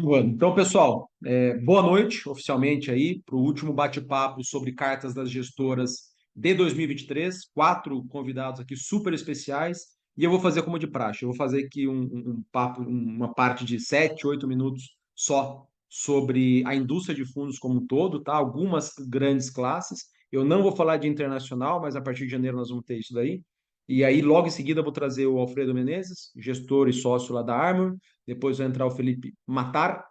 Boa. Então, pessoal, boa noite, oficialmente aí, para o último bate-papo sobre cartas das gestoras de 2023. Quatro convidados aqui super especiais. E eu vou fazer como de praxe. Eu vou fazer aqui um papo, uma parte de 7, 8 minutos só sobre a indústria de fundos como um todo, tá? Algumas grandes classes. Eu não vou falar de internacional, mas a partir de janeiro nós vamos ter isso daí. E aí, logo em seguida, eu vou trazer o Alfredo Menezes, gestor e sócio lá da Armor. Depois vai entrar o Felipe Matar,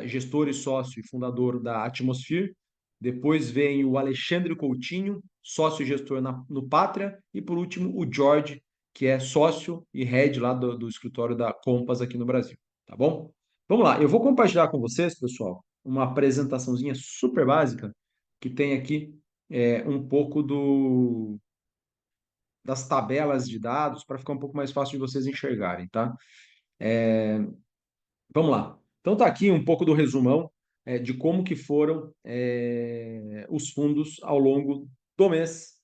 gestor e sócio e fundador da Atmosphere. Depois vem o Alexandre Coutinho, sócio e gestor no Pátria. E por último, o George, que é sócio e head lá do escritório da Compass aqui no Brasil. Tá bom? Vamos lá, eu vou compartilhar com vocês, pessoal, uma apresentaçãozinha super básica que tem aqui um pouco das tabelas de dados para ficar um pouco mais fácil de vocês enxergarem, tá? Vamos lá. Então tá aqui um pouco do resumão de como que foram os fundos ao longo do mês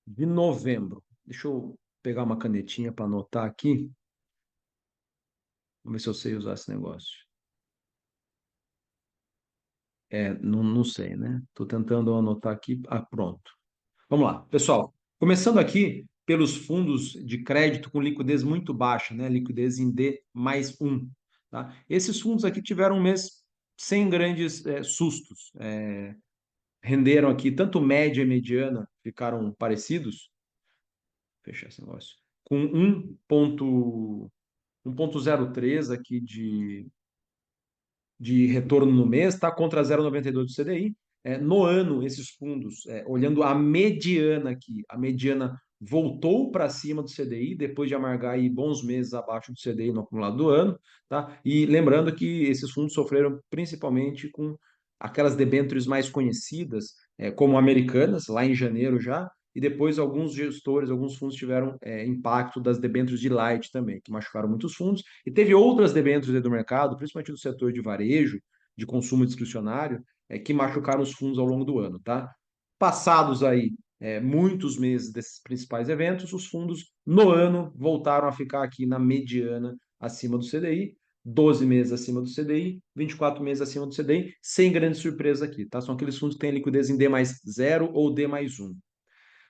de novembro. Deixa eu pegar uma canetinha para anotar aqui. Vamos ver se eu sei usar esse negócio. Não sei, né? Estou tentando anotar aqui. Ah, pronto. Vamos lá, pessoal. Começando aqui pelos fundos de crédito com liquidez muito baixa, né? Liquidez em D mais um. Tá? Esses fundos aqui tiveram um mês sem grandes sustos. Renderam aqui, tanto média e mediana ficaram parecidos. Vou fechar esse negócio. Com 1,03 aqui de retorno no mês, tá? Contra 0,92 do CDI. No ano, esses fundos, olhando a mediana aqui, a mediana voltou para cima do CDI, depois de amargar aí bons meses abaixo do CDI no acumulado do ano, tá? E lembrando que esses fundos sofreram principalmente com aquelas debêntures mais conhecidas, como Americanas, lá em janeiro já, e depois alguns gestores, alguns fundos tiveram impacto das debêntures de Light também, que machucaram muitos fundos, e teve outras debêntures do mercado, principalmente do setor de varejo, de consumo discricionário, que machucaram os fundos ao longo do ano, tá? Passados aí muitos meses desses principais eventos, os fundos no ano voltaram a ficar aqui na mediana acima do CDI, 12 meses acima do CDI, 24 meses acima do CDI, sem grande surpresa aqui, tá? São aqueles fundos que têm liquidez em D mais 0 ou D mais 1.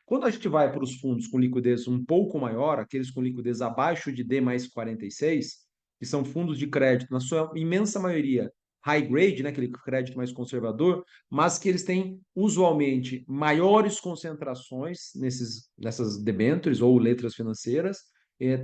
Quando a gente vai para os fundos com liquidez um pouco maior, aqueles com liquidez abaixo de D mais 46, que são fundos de crédito, na sua imensa maioria, high grade, né, aquele crédito mais conservador, mas que eles têm usualmente maiores concentrações nessas debêntures ou letras financeiras,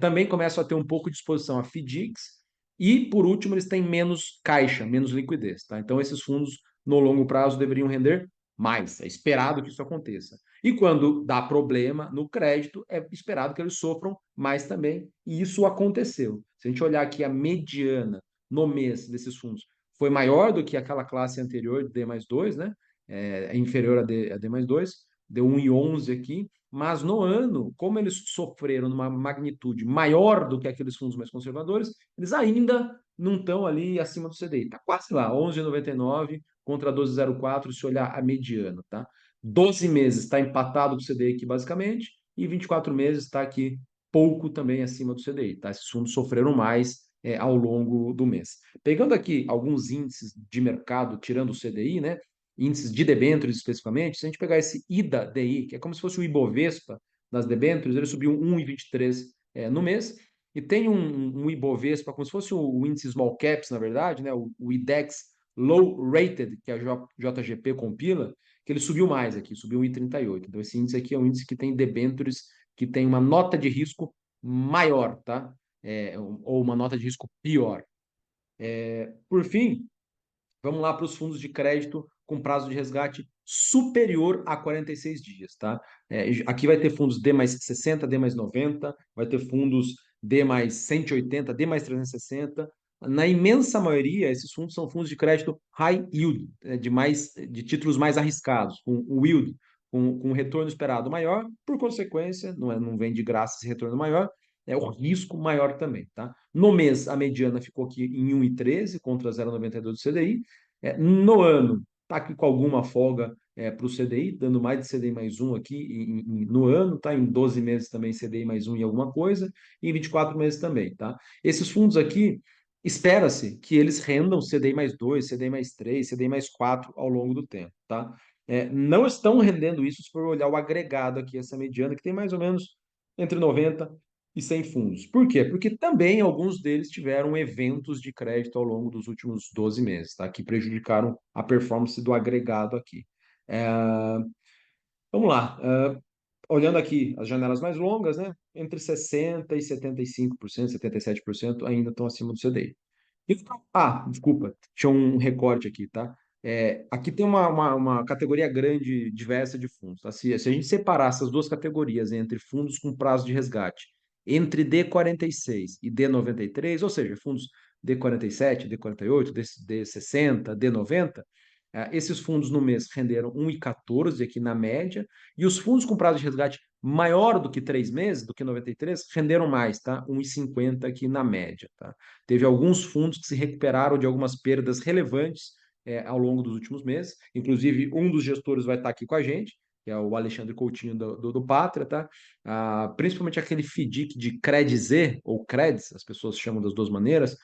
também começam a ter um pouco de exposição a FDICs, e, por último, eles têm menos caixa, menos liquidez. Tá? Então, esses fundos, no longo prazo, deveriam render mais. É esperado que isso aconteça. E quando dá problema no crédito, é esperado que eles sofram mais também. E isso aconteceu. Se a gente olhar aqui a mediana no mês desses fundos, foi maior do que aquela classe anterior de D mais 2, né? É inferior a D mais 2, deu 1,11 aqui. Mas no ano, como eles sofreram numa magnitude maior do que aqueles fundos mais conservadores, eles ainda não estão ali acima do CDI. Está quase lá, 11,99 contra 12,04 se olhar a mediana, tá? 12 meses está empatado com o CDI aqui, basicamente, e 24 meses está aqui pouco também acima do CDI, tá? Esses fundos sofreram mais ao longo do mês. Pegando aqui alguns índices de mercado, tirando o CDI, né? Índices de debêntures especificamente, se a gente pegar esse IDA-DI, que é como se fosse o Ibovespa das debêntures, ele subiu 1,23 no mês, e tem um Ibovespa, como se fosse o índice Small Caps, na verdade, né? O IDEX Low Rated, que a JGP compila, que ele subiu mais aqui, subiu 1,38. Então, esse índice aqui é um índice que tem debêntures que tem uma nota de risco maior, tá? Ou uma nota de risco pior. Por fim, vamos lá para os fundos de crédito com prazo de resgate superior a 46 dias, tá? Aqui vai ter fundos D mais 60, D mais 90, vai ter fundos D mais 180, D mais 360. Na imensa maioria, esses fundos são fundos de crédito high yield, de títulos mais arriscados, com o yield, com retorno esperado maior, por consequência, não vem de graça esse retorno maior, é o risco maior também, tá? No mês, a mediana ficou aqui em 1,13 contra 0,92 do CDI. No ano, está aqui com alguma folga para o CDI, dando mais de CDI mais um aqui no ano, tá? Em 12 meses também CDI mais um e alguma coisa, e em 24 meses também, tá? Esses fundos aqui, espera-se que eles rendam CDI mais 2, CDI mais 3, CDI mais 4 ao longo do tempo, tá? Não estão rendendo isso se for olhar o agregado aqui, essa mediana, que tem mais ou menos entre 90 e 100 fundos. Por quê? Porque também alguns deles tiveram eventos de crédito ao longo dos últimos 12 meses, tá? Que prejudicaram a performance do agregado aqui. É, Vamos lá. Olhando aqui as janelas mais longas, né? Entre 60% e 75%, 77% ainda estão acima do CDI. Desculpa, tinha um recorte aqui, tá? Aqui tem uma categoria grande, diversa de fundos, tá? Se a gente separar essas duas categorias entre fundos com prazo de resgate, entre D46 e D93, ou seja, fundos D47, D48, D60, D90, esses fundos no mês renderam 1,14 aqui na média, e os fundos com prazo de resgate maior do que 3 meses, do que 93, renderam mais, tá? 1,50 aqui na média, tá? Teve alguns fundos que se recuperaram de algumas perdas relevantes ao longo dos últimos meses. Inclusive, um dos gestores vai estar aqui com a gente, que é o Alexandre Coutinho do Pátria, tá? Principalmente aquele FDIC de CREDZ, ou CREDS, as pessoas chamam das duas maneiras,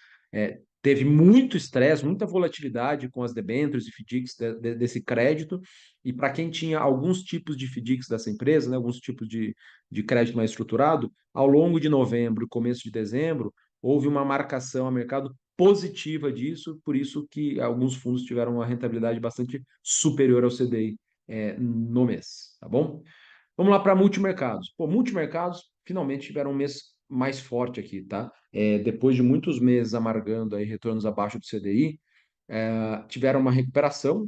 teve muito estresse, muita volatilidade com as debêntures e FDICs desse crédito, e para quem tinha alguns tipos de FDICs dessa empresa, né, alguns tipos de crédito mais estruturado, ao longo de novembro e começo de dezembro, houve uma marcação a mercado positiva disso, por isso que alguns fundos tiveram uma rentabilidade bastante superior ao CDI no mês, tá bom? Vamos lá para multimercados. Pô, multimercados finalmente tiveram um mês mais forte aqui, tá? Depois de muitos meses amargando aí retornos abaixo do CDI, tiveram uma recuperação,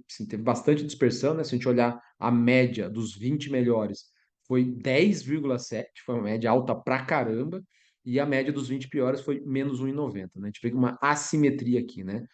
assim, teve bastante dispersão, né? Se a gente olhar a média dos 20 melhores, foi 10,7, foi uma média alta pra caramba, e a média dos 20 piores foi menos 1,90, né? A gente vê uma assimetria aqui, né?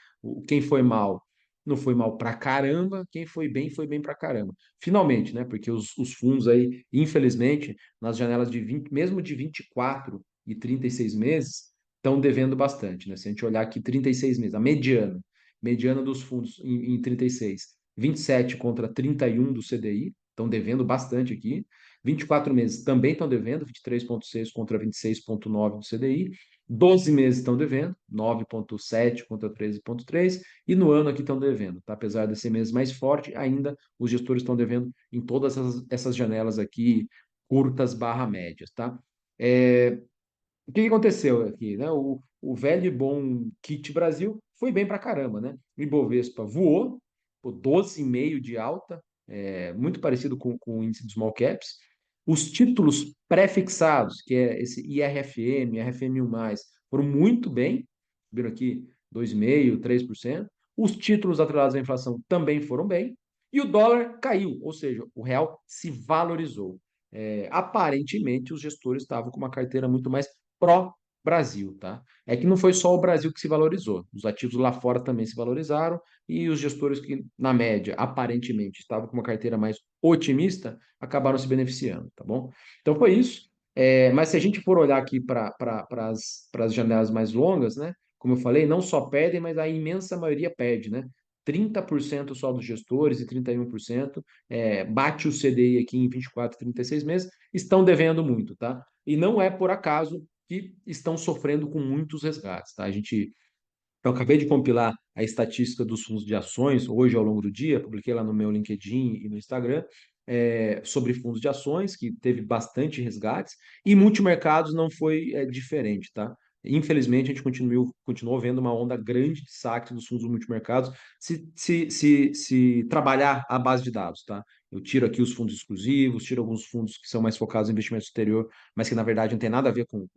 Quem foi mal não foi mal pra caramba, quem foi bem pra caramba. Finalmente, né? Porque os fundos aí, infelizmente, nas janelas de 20, mesmo de 24 e 36 meses, estão devendo bastante, né? Se a gente olhar aqui 36 meses, a mediana dos fundos em 36, 27 contra 31 do CDI, estão devendo bastante aqui. 24 meses também estão devendo, 23,6 contra 26,9 do CDI. 12 meses estão devendo, 9,7 contra 13,3, e no ano aqui estão devendo, tá? Apesar desse mês mais forte, ainda os gestores estão devendo em todas essas janelas aqui, curtas barra médias, tá? O que aconteceu aqui, né? O velho e bom kit Brasil foi bem pra caramba, né? O Ibovespa voou, pô, 12,5 de alta, muito parecido com o índice dos small caps. Os títulos pré-fixados, que é esse IRFM, IRFM1+, foram muito bem, viram aqui 2,5%, 3%. Os títulos atrelados à inflação também foram bem. E o dólar caiu, ou seja, o real se valorizou. Aparentemente, os gestores estavam com uma carteira muito mais pró-Brasil, tá? É que não foi só o Brasil que se valorizou, os ativos lá fora também se valorizaram, e os gestores que, na média, aparentemente estavam com uma carteira mais otimista, acabaram se beneficiando, tá bom? Então foi isso. Mas se a gente for olhar aqui para as janelas mais longas, né? Como eu falei, não só pedem, mas a imensa maioria pede, né? 30% só dos gestores e 31% bate o CDI aqui em 24, 36 meses, estão devendo muito, tá? E não é por acaso que estão sofrendo com muitos resgates, tá? Eu acabei de compilar a estatística dos fundos de ações hoje ao longo do dia, publiquei lá no meu LinkedIn e no Instagram, sobre fundos de ações, que teve bastante resgates, e multimercados não foi diferente, tá? Infelizmente, a gente continuou vendo uma onda grande de saques dos fundos multimercados se trabalhar a base de dados, tá? Eu tiro aqui os fundos exclusivos, tiro alguns fundos que são mais focados em investimento exterior, mas que na verdade não tem nada a ver com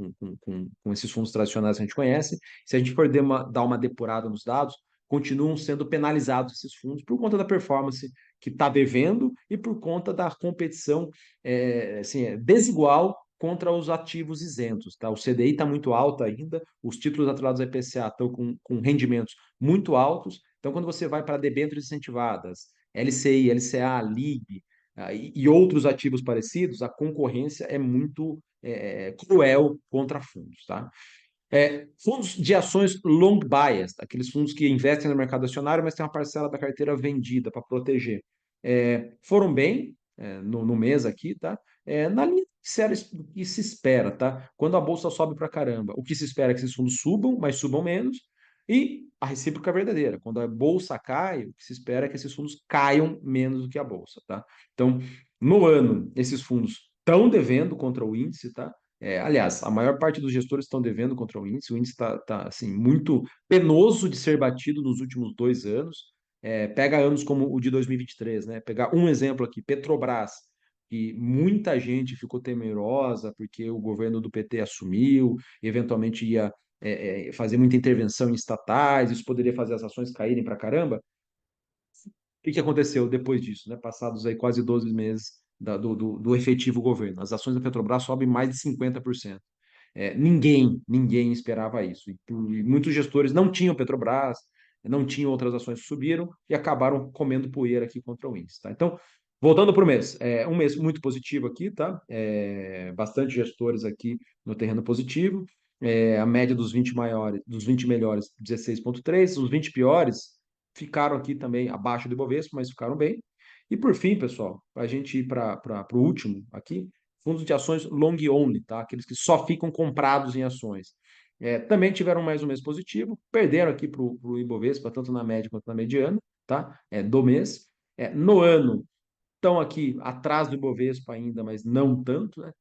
esses fundos tradicionais que a gente conhece. Se a gente for dar uma depurada nos dados, continuam sendo penalizados esses fundos por conta da performance que está devendo e por conta da competição assim, desigual contra os ativos isentos. Tá? O CDI está muito alto ainda, os títulos atrelados ao IPCA estão com rendimentos muito altos. Então, quando você vai para debêntures incentivadas, LCI, LCA, LIG e outros ativos parecidos, a concorrência é muito cruel contra fundos. Tá? Fundos de ações long bias, aqueles fundos que investem no mercado acionário, mas tem uma parcela da carteira vendida para proteger. Foram bem no mês aqui, tá? Na linha do que se espera, tá? Quando a bolsa sobe para caramba, o que se espera é que esses fundos subam, mas subam menos, e a recíproca é verdadeira. Quando a bolsa cai, o que se espera é que esses fundos caiam menos do que a bolsa, tá? Então, no ano, esses fundos estão devendo contra o índice, tá? Aliás, a maior parte dos gestores estão devendo contra o índice está assim, muito penoso de ser batido nos últimos 2 anos. Pega anos como o de 2023, né? Pegar um exemplo aqui, Petrobras, que muita gente ficou temerosa porque o governo do PT assumiu, eventualmente ia fazer muita intervenção em estatais, isso poderia fazer as ações caírem para caramba. O que aconteceu depois disso, né? Passados aí quase 12 meses do efetivo governo. As ações da Petrobras sobem mais de 50%. Ninguém esperava isso. E muitos gestores não tinham Petrobras, não tinham outras ações que subiram e acabaram comendo poeira aqui contra o índice, tá? Então, voltando para o mês, um mês muito positivo aqui, tá? Bastante gestores aqui no terreno positivo. A média dos 20 maiores, dos 20 melhores, 16,3. Os 20 piores ficaram aqui também abaixo do Ibovespa, mas ficaram bem. E por fim, pessoal, para a gente ir para o último aqui, fundos de ações long only, tá? Aqueles que só ficam comprados em ações. Também tiveram mais um mês positivo, perderam aqui para o Ibovespa, tanto na média quanto na mediana, tá? Do mês. No ano, estão aqui atrás do Ibovespa ainda, mas não tanto, né?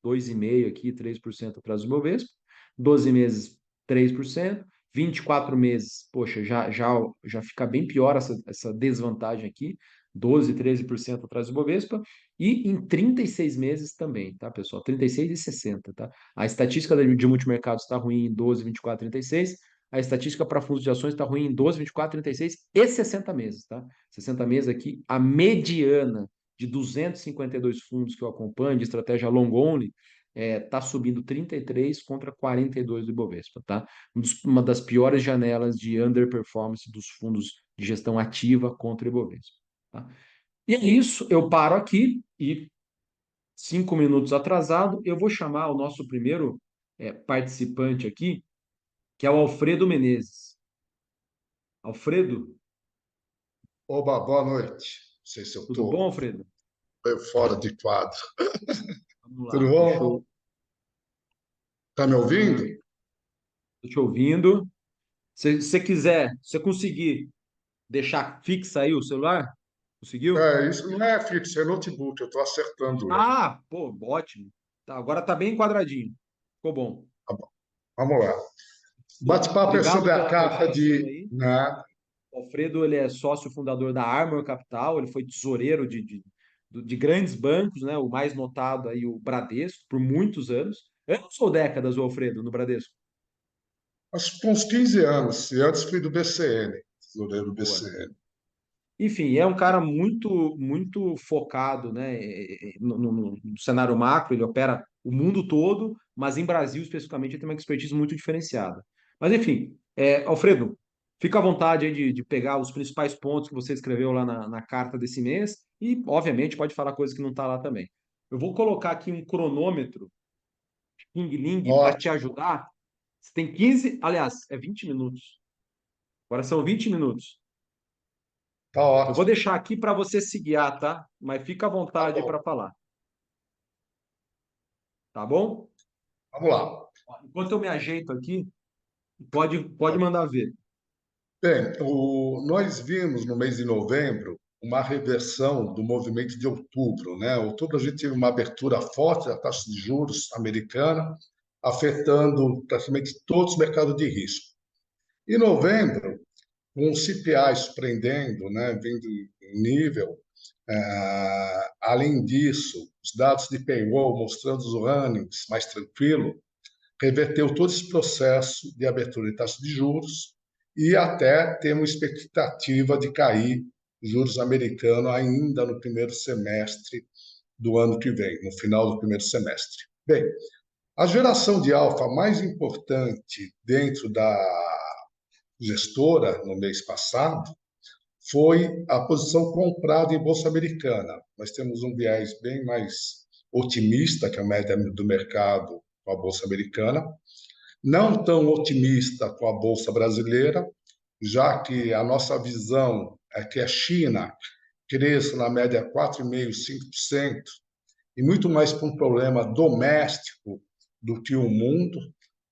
2,5% aqui, 3% atrás do Ibovespa. 12 meses, 3%. 24 meses, poxa, já fica bem pior essa desvantagem aqui. 12, 13% atrás do Ibovespa. E em 36 meses também, tá, pessoal? 36 e 60, tá? A estatística de multimercados está ruim em 12, 24, 36. A estatística para fundos de ações está ruim em 12, 24, 36 e 60 meses, tá? 60 meses aqui, a mediana de 252 fundos que eu acompanho, de estratégia long only, está subindo 33 contra 42 do Ibovespa, tá? Uma das piores janelas de underperformance dos fundos de gestão ativa contra o Ibovespa, tá? E é isso, eu paro aqui e 5 minutos atrasado, eu vou chamar o nosso primeiro participante aqui, que é o Alfredo Menezes. Alfredo, Oba, boa noite. Não sei se eu tudo bom, estou Alfredo? fora de quadro. Vamos Tudo lá, deixa bom? eu. Tá me ouvindo? Tô te ouvindo. Se você quiser, se você conseguir deixar fixa aí o celular, conseguiu? Isso não é fixo, é notebook, eu estou acertando ele. Ah, pô, ótimo. Tá, agora tá bem quadradinho. Ficou bom. Tá bom, vamos lá. Bate-papo é Obrigado sobre a pela carta participação de. aí. Né? O Alfredo, ele é sócio fundador da Armor Capital, ele foi tesoureiro de grandes bancos, né? O mais notado aí, o Bradesco, por muitos anos. Anos ou décadas, o Alfredo, no Bradesco? Acho que uns 15 anos, e antes fui do BCN, tesoureiro do Boa. BCN. Enfim, é um cara muito focado, né, no cenário macro, ele opera o mundo todo, mas em Brasil especificamente ele tem uma expertise muito diferenciada. Mas enfim, Alfredo, fica à vontade aí de pegar os principais pontos que você escreveu lá na carta desse mês e, obviamente, pode falar coisas que não está lá também. Eu vou colocar aqui um cronômetro, Ping Ling, para te Ótimo, ajudar. Você tem 15, aliás, é 20 minutos. Agora são 20 minutos. tá Eu vou ótimo. deixar aqui para você se guiar, tá? Mas fica à Tá vontade bom, para falar, tá bom? vamos lá. Enquanto eu me ajeito aqui, pode mandar ver. Bem, nós vimos no mês de novembro uma reversão do movimento de outubro, né? Outubro a gente teve uma abertura forte da taxa de juros americana, afetando praticamente todos os mercados de risco. Em novembro, com o CPI surpreendendo, né, vindo em nível, além disso, os dados de payroll mostrando os earnings mais tranquilo, reverteu todo esse processo de abertura de taxa de juros e até temos expectativa de cair juros americanos ainda no primeiro semestre do ano que vem, no final do primeiro semestre. Bem, a geração de alfa mais importante dentro da gestora no mês passado foi a posição comprada em bolsa americana. Nós temos um viés bem mais otimista que a média do mercado com a bolsa americana, não tão otimista com a bolsa brasileira, já que a nossa visão é que a China cresça na média 4,5%, 5%, e muito mais por um problema doméstico do que o mundo,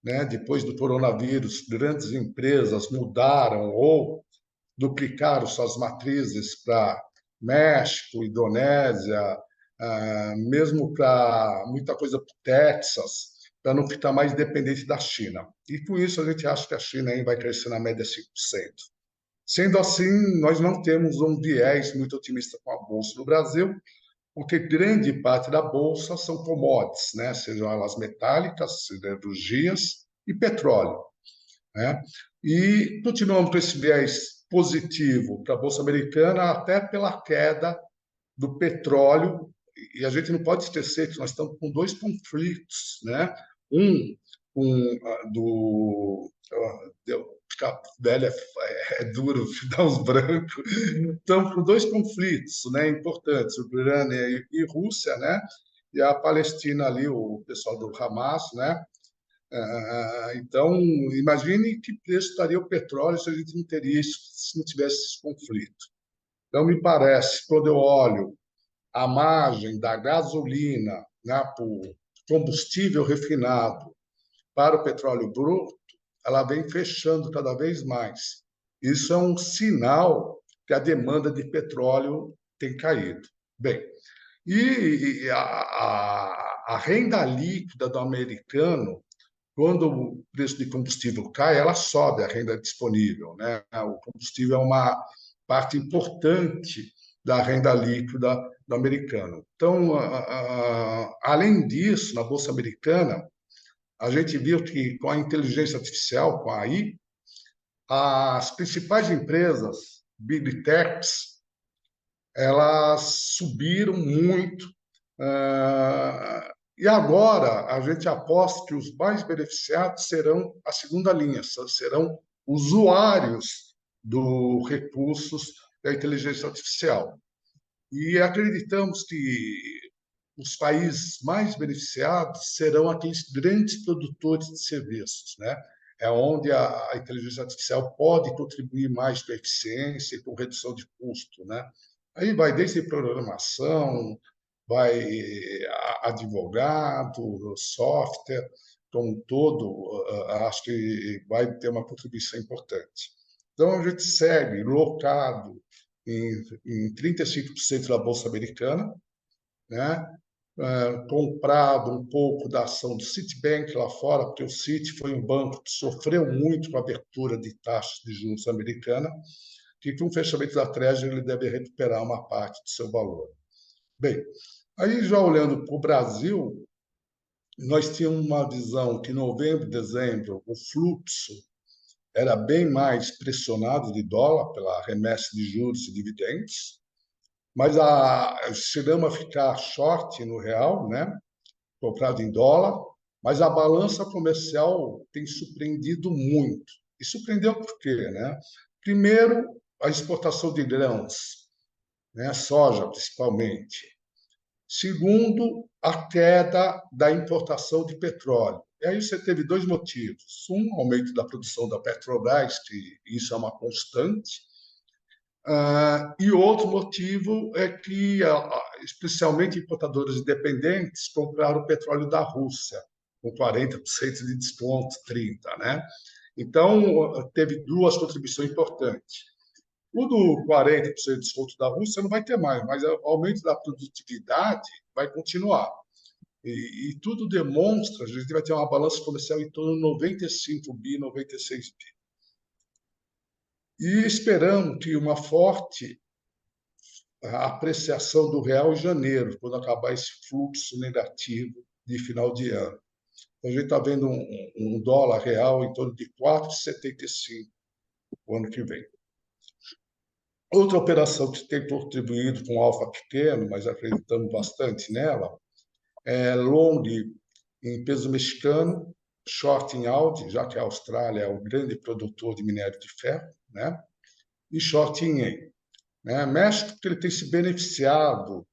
né? Depois do coronavírus, grandes empresas mudaram ou duplicaram suas matrizes para México, Indonésia, mesmo para muita coisa para o Texas, para não ficar mais dependente da China. E com isso a gente acha que a China aí vai crescer na média 5%. Sendo assim, nós não temos um viés muito otimista com a Bolsa do Brasil, porque grande parte da Bolsa são commodities, né? Sejam elas metálicas, siderurgias e petróleo, né? E continuamos com esse viés positivo para a Bolsa Americana, até pela queda do petróleo, e a gente não pode esquecer que nós estamos com dois conflitos, né? Um com do ficar velho é duro, dar uns brancos. Estamos com dois conflitos, né, importantes, Ucrânia e Rússia, né? E a Palestina ali, o pessoal do Hamas, né? Então, imagine que preço estaria o petróleo se a gente não teria isso, se não tivesse esse conflito. Então, me parece, quando eu olho a margem da gasolina, né, por combustível refinado para o petróleo bruto, ela vem fechando cada vez mais. Isso é um sinal que a demanda de petróleo tem caído. Bem, e a renda líquida do americano, quando o preço de combustível cai, ela sobe a renda disponível, né? O combustível é uma parte importante da renda líquida do americano. Então, além disso, na Bolsa Americana, a gente viu que com a inteligência artificial, com a AI, as principais empresas, Big Techs, elas subiram muito. E agora a gente aposta que os mais beneficiados serão a segunda linha, serão usuários dos recursos da inteligência artificial. E acreditamos que os países mais beneficiados serão aqueles grandes produtores de serviços, né? É onde a inteligência artificial pode contribuir mais com a eficiência e com redução de custo, né? Aí vai desde programação, vai advogado, software, como um todo, acho que vai ter uma contribuição importante. Então, a gente segue locado em 35% da Bolsa Americana, né? Comprado um pouco da ação do Citibank lá fora, porque o Citi foi um banco que sofreu muito com a abertura de taxas de juros americana, que com o fechamento da Treasury ele deve recuperar uma parte do seu valor. Bem, aí já olhando para o Brasil, nós tínhamos uma visão que em novembro e dezembro o fluxo era bem mais pressionado de dólar pela remessa de juros e dividendos, mas chegamos a ficar short no real, né? Comprado em dólar, mas a balança comercial tem surpreendido muito. E surpreendeu por quê, né? Primeiro, a exportação de grãos, né? Soja principalmente. Segundo, a queda da importação de petróleo. E aí você teve dois motivos. Um, aumento da produção da Petrobras, que isso é uma constante, e outro motivo é que, especialmente importadores independentes, compraram o petróleo da Rússia, com 40% de desconto, 30%, né? Então, teve duas contribuições importantes. O do 40% de desconto da Rússia não vai ter mais, mas o aumento da produtividade vai continuar. E tudo demonstra, a gente vai ter uma balança comercial em torno de 95 bi, 96 bi. E esperamos que uma forte a apreciação do real em janeiro, quando acabar esse fluxo negativo de final de ano. Então, a gente está vendo um dólar real em torno de 4,75 o ano que vem. Outra operação que tem contribuído com alfa pequeno, mas acreditamos bastante nela, é long em peso mexicano, short em Audi, já que a Austrália é o grande produtor de minério de ferro, né? E short em yen. Né? México, que ele tem se beneficiado,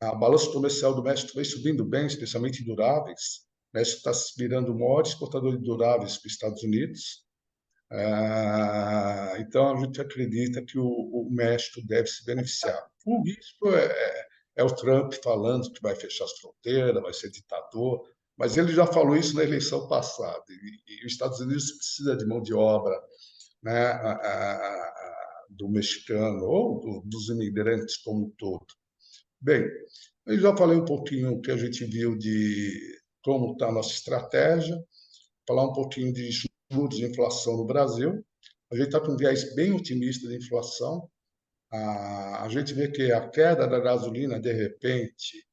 a balança comercial do México vem subindo bem, especialmente em duráveis. O México está se virando o maior exportador de duráveis para os Estados Unidos. Então, a gente acredita que o México deve se beneficiar. O risco é o Trump falando que vai fechar as fronteiras, vai ser ditador, mas ele já falou isso na eleição passada. E os Estados Unidos precisa de mão de obra, né, do mexicano ou dos imigrantes como um todo. Bem, eu já falei um pouquinho o que a gente viu de como está a nossa estratégia, falar um pouquinho de juros e inflação no Brasil. A gente está com um viés bem otimista de inflação. A gente vê que a queda da gasolina, de repente,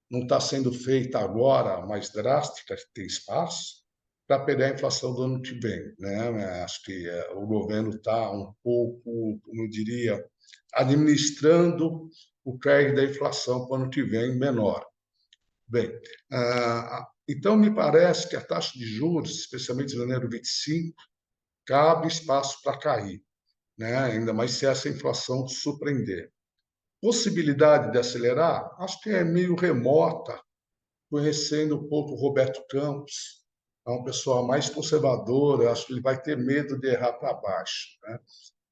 não está sendo feita agora, mais drástica, que tem espaço, para pegar a inflação do ano que vem. Né? Acho que o governo está um pouco, como eu diria, administrando o crédito da inflação para o ano que vem menor. Bem, então me parece que a taxa de juros, especialmente em janeiro 25, cabe espaço para cair, né? Ainda mais se essa inflação surpreender. Possibilidade de acelerar? Acho que é meio remota, conhecendo um pouco o Roberto Campos, é uma pessoa mais conservadora, acho que ele vai ter medo de errar para baixo. Né?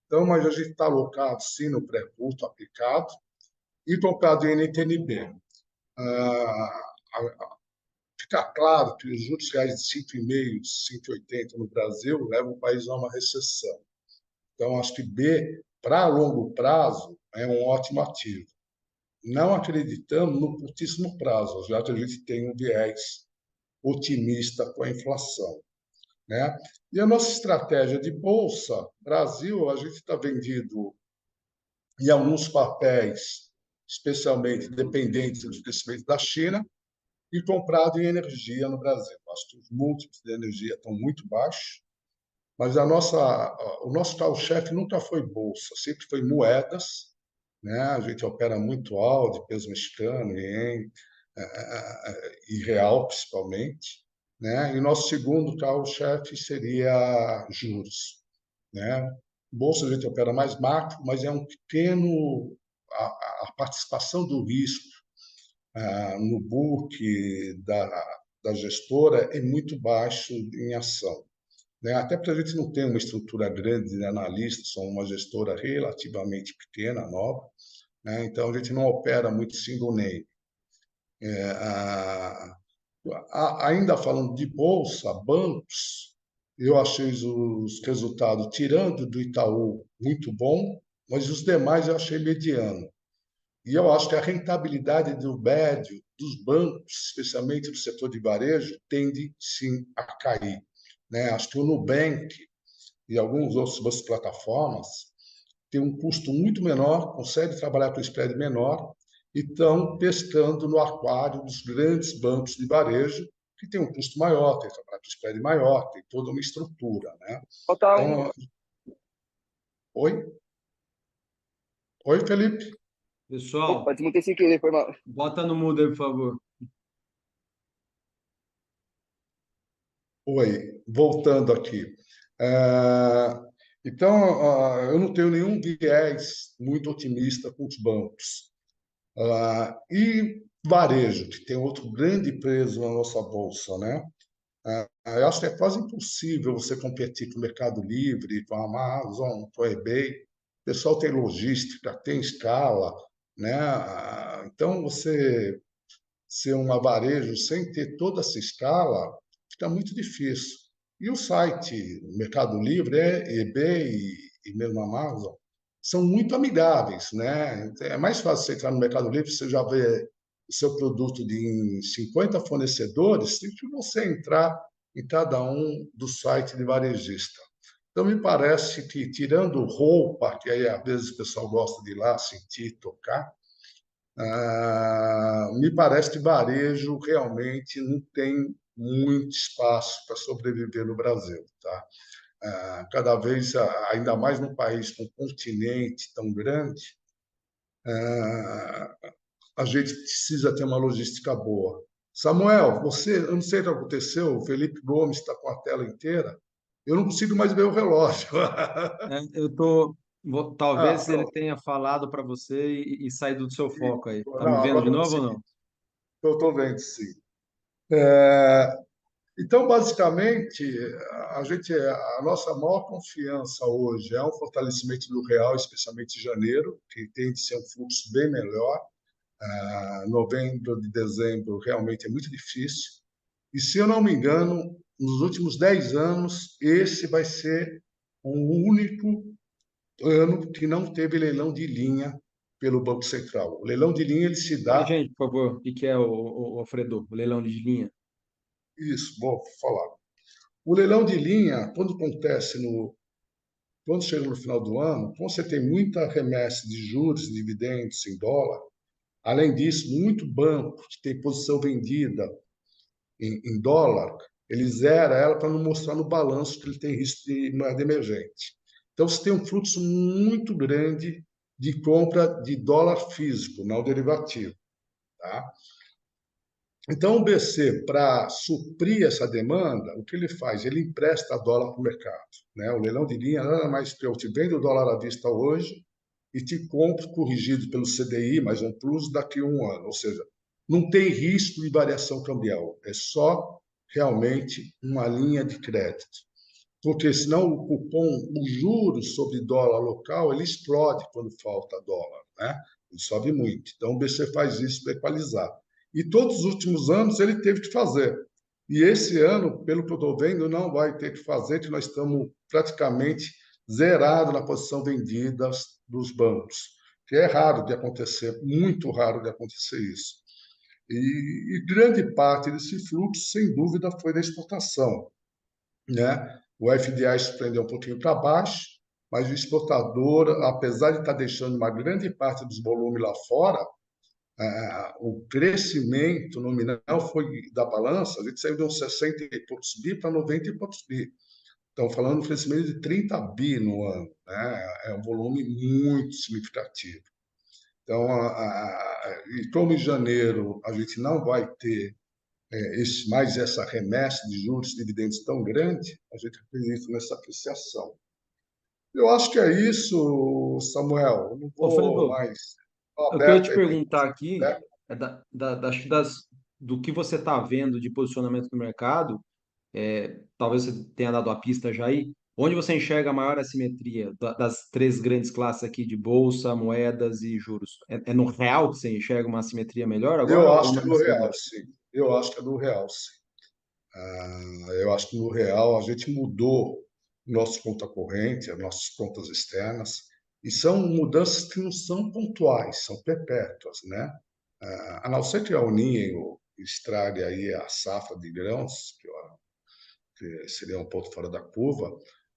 Então, mas a gente está alocado, sim, no pré-culto aplicado e tocado em NTNB. Fica claro que os juros reais de 5,5, 5,80 no Brasil levam o país a uma recessão. Então, acho que B, para longo prazo, é um ótimo ativo. Não acreditamos no curtíssimo prazo, já que a gente tem um viés otimista com a inflação. Né? E a nossa estratégia de bolsa, Brasil, a gente está vendido em alguns papéis, especialmente dependentes do crescimento da China, e comprado em energia no Brasil. Acho que os múltiplos de energia estão muito baixos, mas o nosso carro-chefe nunca foi bolsa, sempre foi moedas, né? A gente opera muito Audi, peso mexicano, ien, e real, principalmente. Né? E o nosso segundo carro-chefe seria juros. Né? Bolsa a gente opera mais macro, mas é um pequeno. A participação do risco no book da gestora é muito baixo em ação. Né? Até porque a gente não tem uma estrutura grande de analistas, somos uma gestora relativamente pequena, nova, né? Então a gente não opera muito single name. Ainda falando de bolsa, bancos, eu achei os resultados, tirando do Itaú, muito bom, mas os demais eu achei mediano. E eu acho que a rentabilidade do médio dos bancos, especialmente do setor de varejo, tende sim a cair. Né? Acho que o Nubank e algumas outras plataformas têm um custo muito menor, conseguem trabalhar com spread menor e estão pescando no aquário dos grandes bancos de varejo, que tem um custo maior, tem que trabalhar com spread maior, tem toda uma estrutura. Né? Falta um. Então, oi? Oi, Felipe? Pessoal, Opa, desmutei sem querer, foi mal. bota no mudo aí, por favor. Oi, voltando aqui. Então, eu não tenho nenhum viés muito otimista com os bancos. E varejo, que tem outro grande peso na nossa bolsa, né? Eu acho que é quase impossível você competir com o Mercado Livre, com a Amazon, com a eBay. O pessoal tem logística, tem escala, né? Então, você ser um varejo sem ter toda essa escala fica muito difícil. E o site Mercado Livre, eBay e mesmo Amazon são muito amigáveis, né? É mais fácil você entrar no Mercado Livre, você já vê o seu produto de 50 fornecedores, do que você entrar em cada um do site de varejista. Então, me parece que, tirando roupa, que aí às vezes o pessoal gosta de ir lá sentir, tocar, me parece que varejo realmente não tem muito espaço para sobreviver no Brasil. Tá? Cada vez, ainda mais num país com um continente tão grande, a gente precisa ter uma logística boa. Samuel, eu não sei o que aconteceu, o Felipe Gomes está com a tela inteira, eu não consigo mais ver o relógio. Talvez ele Pronto. tenha falado para você e saído do seu foco aí. Tá me Não, vendo agora de eu novo ou consegui. não? Estou vendo, sim. É, Então, basicamente, a nossa maior confiança hoje é um fortalecimento do real, especialmente em janeiro, que tende a ser um fluxo bem melhor. Novembro de dezembro realmente é muito difícil. E, se eu não me engano, nos últimos 10 anos, esse vai ser o único ano que não teve leilão de linha pelo Banco Central. O leilão de linha ele se Pra dá, gente, por favor, o que que é o Alfredo, o leilão de linha? isso, vou falar. O leilão de linha, quando acontece quando chega no final do ano, quando você tem muita remessa de juros e dividendos em dólar, além disso, muito banco que tem posição vendida em dólar, ele zera ela para não mostrar no balanço que ele tem risco de moeda emergente. Então, você tem um fluxo muito grande de compra de dólar físico, não derivativo. Tá? Então, o BC, para suprir essa demanda, o que ele faz? Ele empresta dólar para o mercado. Né? O leilão de linha nada mais que eu te vendo o dólar à vista hoje e te compro corrigido pelo CDI mais um plus daqui a um ano. Ou seja, não tem risco de variação cambial, é só realmente uma linha de crédito. Porque senão o cupom, o juros sobre dólar local, ele explode quando falta dólar, né? Ele sobe muito. Então o BC faz isso para equalizar. E todos os últimos anos ele teve que fazer. E esse ano, pelo que eu estou vendo, não vai ter que fazer, que nós estamos praticamente zerados na posição vendida dos bancos, que é raro de acontecer, muito raro de acontecer isso. E grande parte desse fluxo, sem dúvida, foi da exportação, né? O FDI surpreendeu um pouquinho para baixo, mas o exportador, apesar de estar deixando uma grande parte dos volumes lá fora, o crescimento nominal foi da balança, a gente saiu de uns 60 e poucos bi para 90 e poucos bi. Estão falando de um crescimento de 30 bi no ano, né? É um volume muito significativo. Então, e como em janeiro a gente não vai ter mais essa remessa de juros e dividendos tão grande, a gente acredita nessa apreciação. Eu acho que é isso, Samuel. Eu não vou Alfredo, mais. Estou eu queria te aberto aí para perguntar aqui feedback. é do que você está vendo de posicionamento no mercado, talvez você tenha dado a pista já aí, onde você enxerga a maior assimetria das três grandes classes aqui de bolsa, moedas e juros? É no real que você enxerga uma assimetria melhor Eu agora ou acho no que é no real, receber? sim. Eu acho que é no real, sim. Eu acho que no real a gente mudou nossa conta corrente, as nossas contas externas, e são mudanças que não são pontuais, são perpétuas, né? A não ser que a Uninho estrague aí a safra de grãos, que seria um ponto fora da curva,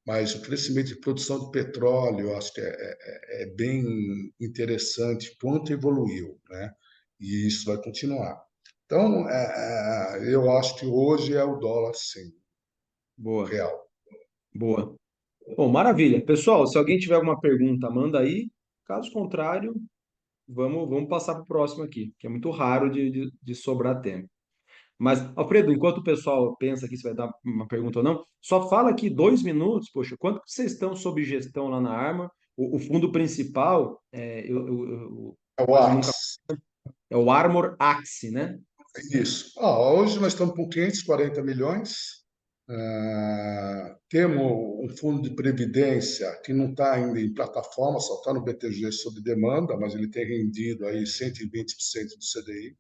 mas o crescimento de produção de petróleo, eu acho que é bem interessante quanto evoluiu, né? E isso vai continuar. Então, eu acho que hoje é o dólar, sim, Boa, real. boa. Bom, maravilha. Pessoal, se alguém tiver alguma pergunta, manda aí. Caso contrário, vamos passar para o próximo aqui, que é muito raro de sobrar tempo. Mas, Alfredo, enquanto o pessoal pensa aqui se vai dar uma pergunta ou não, só fala aqui 2 minutos, poxa, quanto que vocês estão sob gestão lá na Arma? O fundo principal, eu É o quase nunca. AX. É o Armor Axie, né? Isso. Hoje nós estamos com 540 milhões. Temos um fundo de previdência que não está ainda em plataforma, só está no BTG sob demanda, mas ele tem rendido aí 120% do CDI.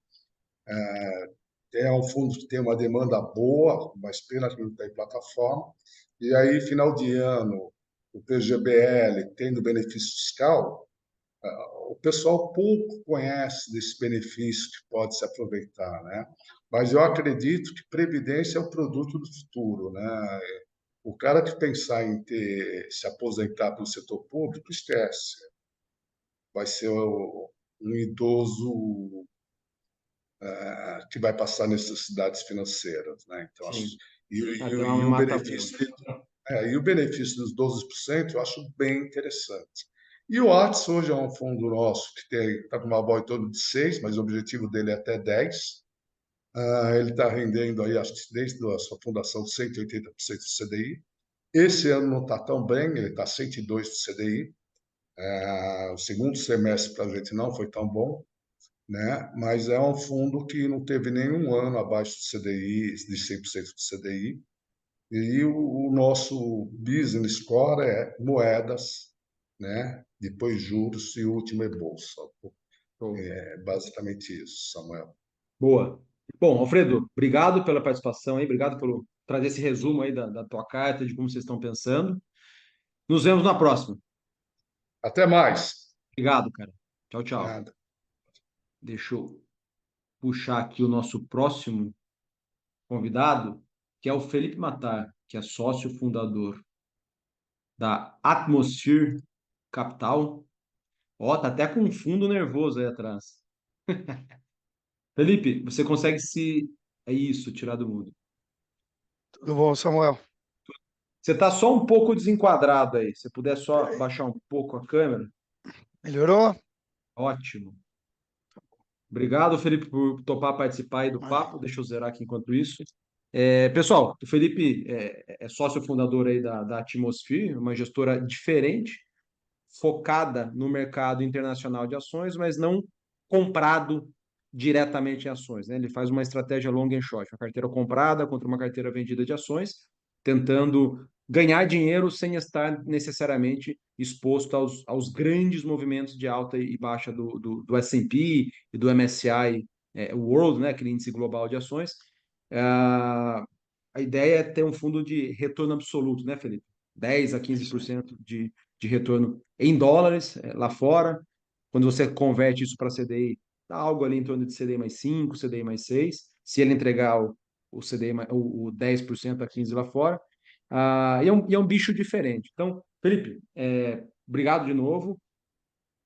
É um fundo que tem uma demanda boa, mas pena que não está em plataforma. E aí, final de ano, o PGBL tendo benefício fiscal, o pessoal pouco conhece desse benefício que pode se aproveitar, né? Mas eu acredito que previdência é o produto do futuro, né? O cara que pensar em se aposentar pelo setor público, esquece. Vai ser um idoso que vai passar necessidades financeiras, né? Então, Sim. Até e uma o mata boa. benefício e o benefício dos 12% eu acho bem interessante. E o Atis hoje é um fundo nosso que está com uma boa em torno de 6, mas o objetivo dele é até 10. Ele está rendendo aí, acho que desde a sua fundação, 180% do CDI. Esse ano não está tão bem, ele está 102% do CDI. O segundo semestre para a gente não foi tão bom, né? Mas é um fundo que não teve nenhum ano abaixo do CDI, de 100% do CDI. E o nosso business core é moedas, né? Depois juros e o último é bolsa. Show. É basicamente isso, Samuel. Boa. Bom, Alfredo, obrigado pela participação aí, obrigado por trazer esse resumo aí da tua carta, de como vocês estão pensando. Nos vemos na próxima. Até mais. Obrigado, cara. Tchau, tchau. Nada. Deixa eu puxar aqui o nosso próximo convidado, que é o Felipe Matar, que é sócio fundador da Atmosphere Capital. Ó, tá até com um fundo nervoso aí atrás. Felipe, você consegue se. É isso, tirar do mudo. Tudo bom, Samuel? Você tá só um pouco desenquadrado aí. Se puder só baixar um pouco a câmera. Melhorou? Ótimo. Obrigado, Felipe, por topar participar aí do Imagina. papo. Deixa eu zerar aqui enquanto isso. Pessoal, o Felipe é sócio fundador aí da Atmosphere, uma gestora diferente, focada no mercado internacional de ações, mas não comprado diretamente em ações, né? Ele faz uma estratégia long and short, uma carteira comprada contra uma carteira vendida de ações, tentando ganhar dinheiro sem estar necessariamente exposto aos grandes movimentos de alta e baixa do S&P e do MSCI World, né? Aquele índice global de ações. A ideia é ter um fundo de retorno absoluto, né, Felipe? 10 a Isso. 15% de retorno em dólares lá fora. Quando você converte isso para CDI, dá algo ali em torno de CDI mais 5, CDI mais 6. Se ele entregar o CDI, o 10% a 15% lá fora. E é um bicho diferente. Então, Felipe, obrigado de novo.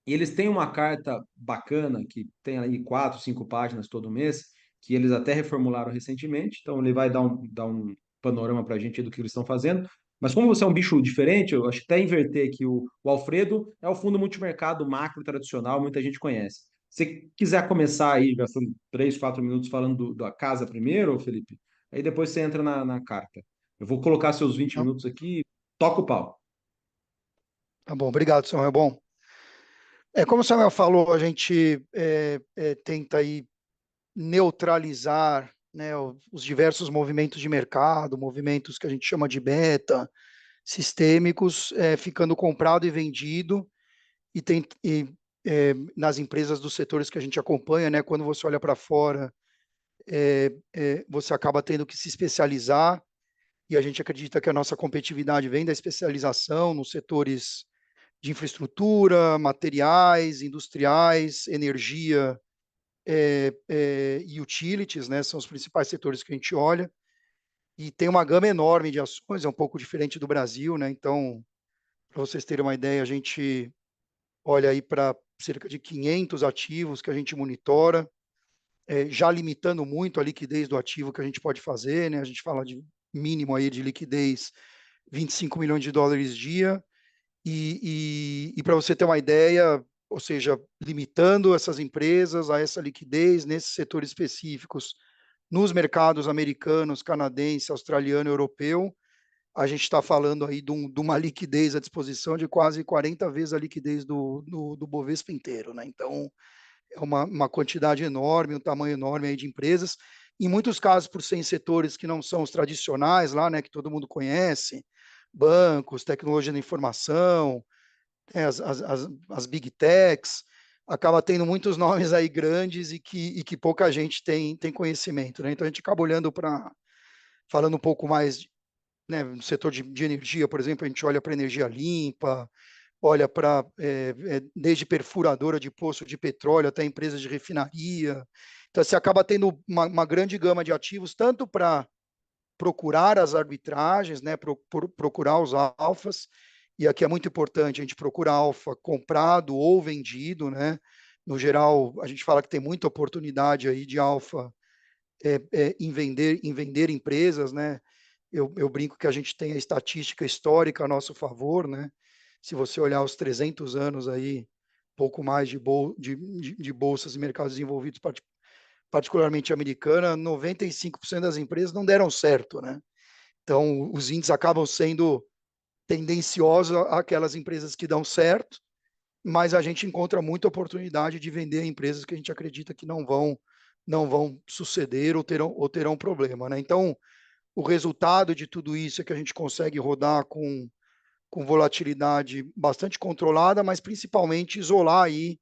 E eles têm uma carta bacana, que tem aí 4, 5 páginas todo mês, que eles até reformularam recentemente. Então, ele vai dar um panorama para a gente do que eles estão fazendo. Mas como você é um bicho diferente, eu acho que até inverter aqui o Alfredo é o fundo multimercado macro tradicional, muita gente conhece. Se você quiser começar aí, gastando 3, 4 minutos falando da casa primeiro, Felipe, aí depois você entra na carta. Eu vou colocar seus 20 Não, minutos aqui, toca o pau. tá bom, obrigado, Samuel. Bom, como o Samuel falou, a gente tenta aí neutralizar, né, os diversos movimentos de mercado, movimentos que a gente chama de beta, sistêmicos, ficando comprado e vendido, nas empresas dos setores que a gente acompanha, né, quando você olha para fora, você acaba tendo que se especializar, e a gente acredita que a nossa competitividade vem da especialização nos setores de infraestrutura, materiais, industriais, energia e utilities, né? São os principais setores que a gente olha. E tem uma gama enorme de ações, é um pouco diferente do Brasil, né? Então, para vocês terem uma ideia, a gente olha aí para cerca de 500 ativos que a gente monitora, já limitando muito a liquidez do ativo que a gente pode fazer, né? A gente fala de mínimo aí de liquidez 25 milhões de dólares dia, e para você ter uma ideia, ou seja, limitando essas empresas a essa liquidez nesses setores específicos, nos mercados americanos, canadense, australiano, europeu, a gente está falando aí de uma liquidez à disposição de quase 40 vezes a liquidez do Bovespa inteiro, né? Então, é uma quantidade enorme, um tamanho enorme aí de empresas, em muitos casos por serem setores que não são os tradicionais lá, né, que todo mundo conhece, bancos, tecnologia da informação, as big techs, acaba tendo muitos nomes aí grandes e que pouca gente tem conhecimento, né? Então a gente acaba olhando para, falando um pouco mais, né, no setor de energia, por exemplo, a gente olha para energia limpa, olha para desde perfuradora de poço de petróleo até empresas de refinaria. Então, você acaba tendo uma grande gama de ativos, tanto para procurar as arbitragens, né, procurar os alfas, e aqui é muito importante, a gente procura alfa comprado ou vendido, né? No geral, a gente fala que tem muita oportunidade aí de alfa em vender empresas, né? Eu brinco que a gente tem a estatística histórica a nosso favor, né? Se você olhar os 300 anos aí, pouco mais de bolsas e mercados desenvolvidos, particularmente americana, 95% das empresas não deram certo, né? Então, os índices acabam sendo tendenciosos àquelas empresas que dão certo, mas a gente encontra muita oportunidade de vender empresas que a gente acredita que não vão suceder ou terão problema, né? Então, o resultado de tudo isso é que a gente consegue rodar com volatilidade bastante controlada, mas principalmente isolar aí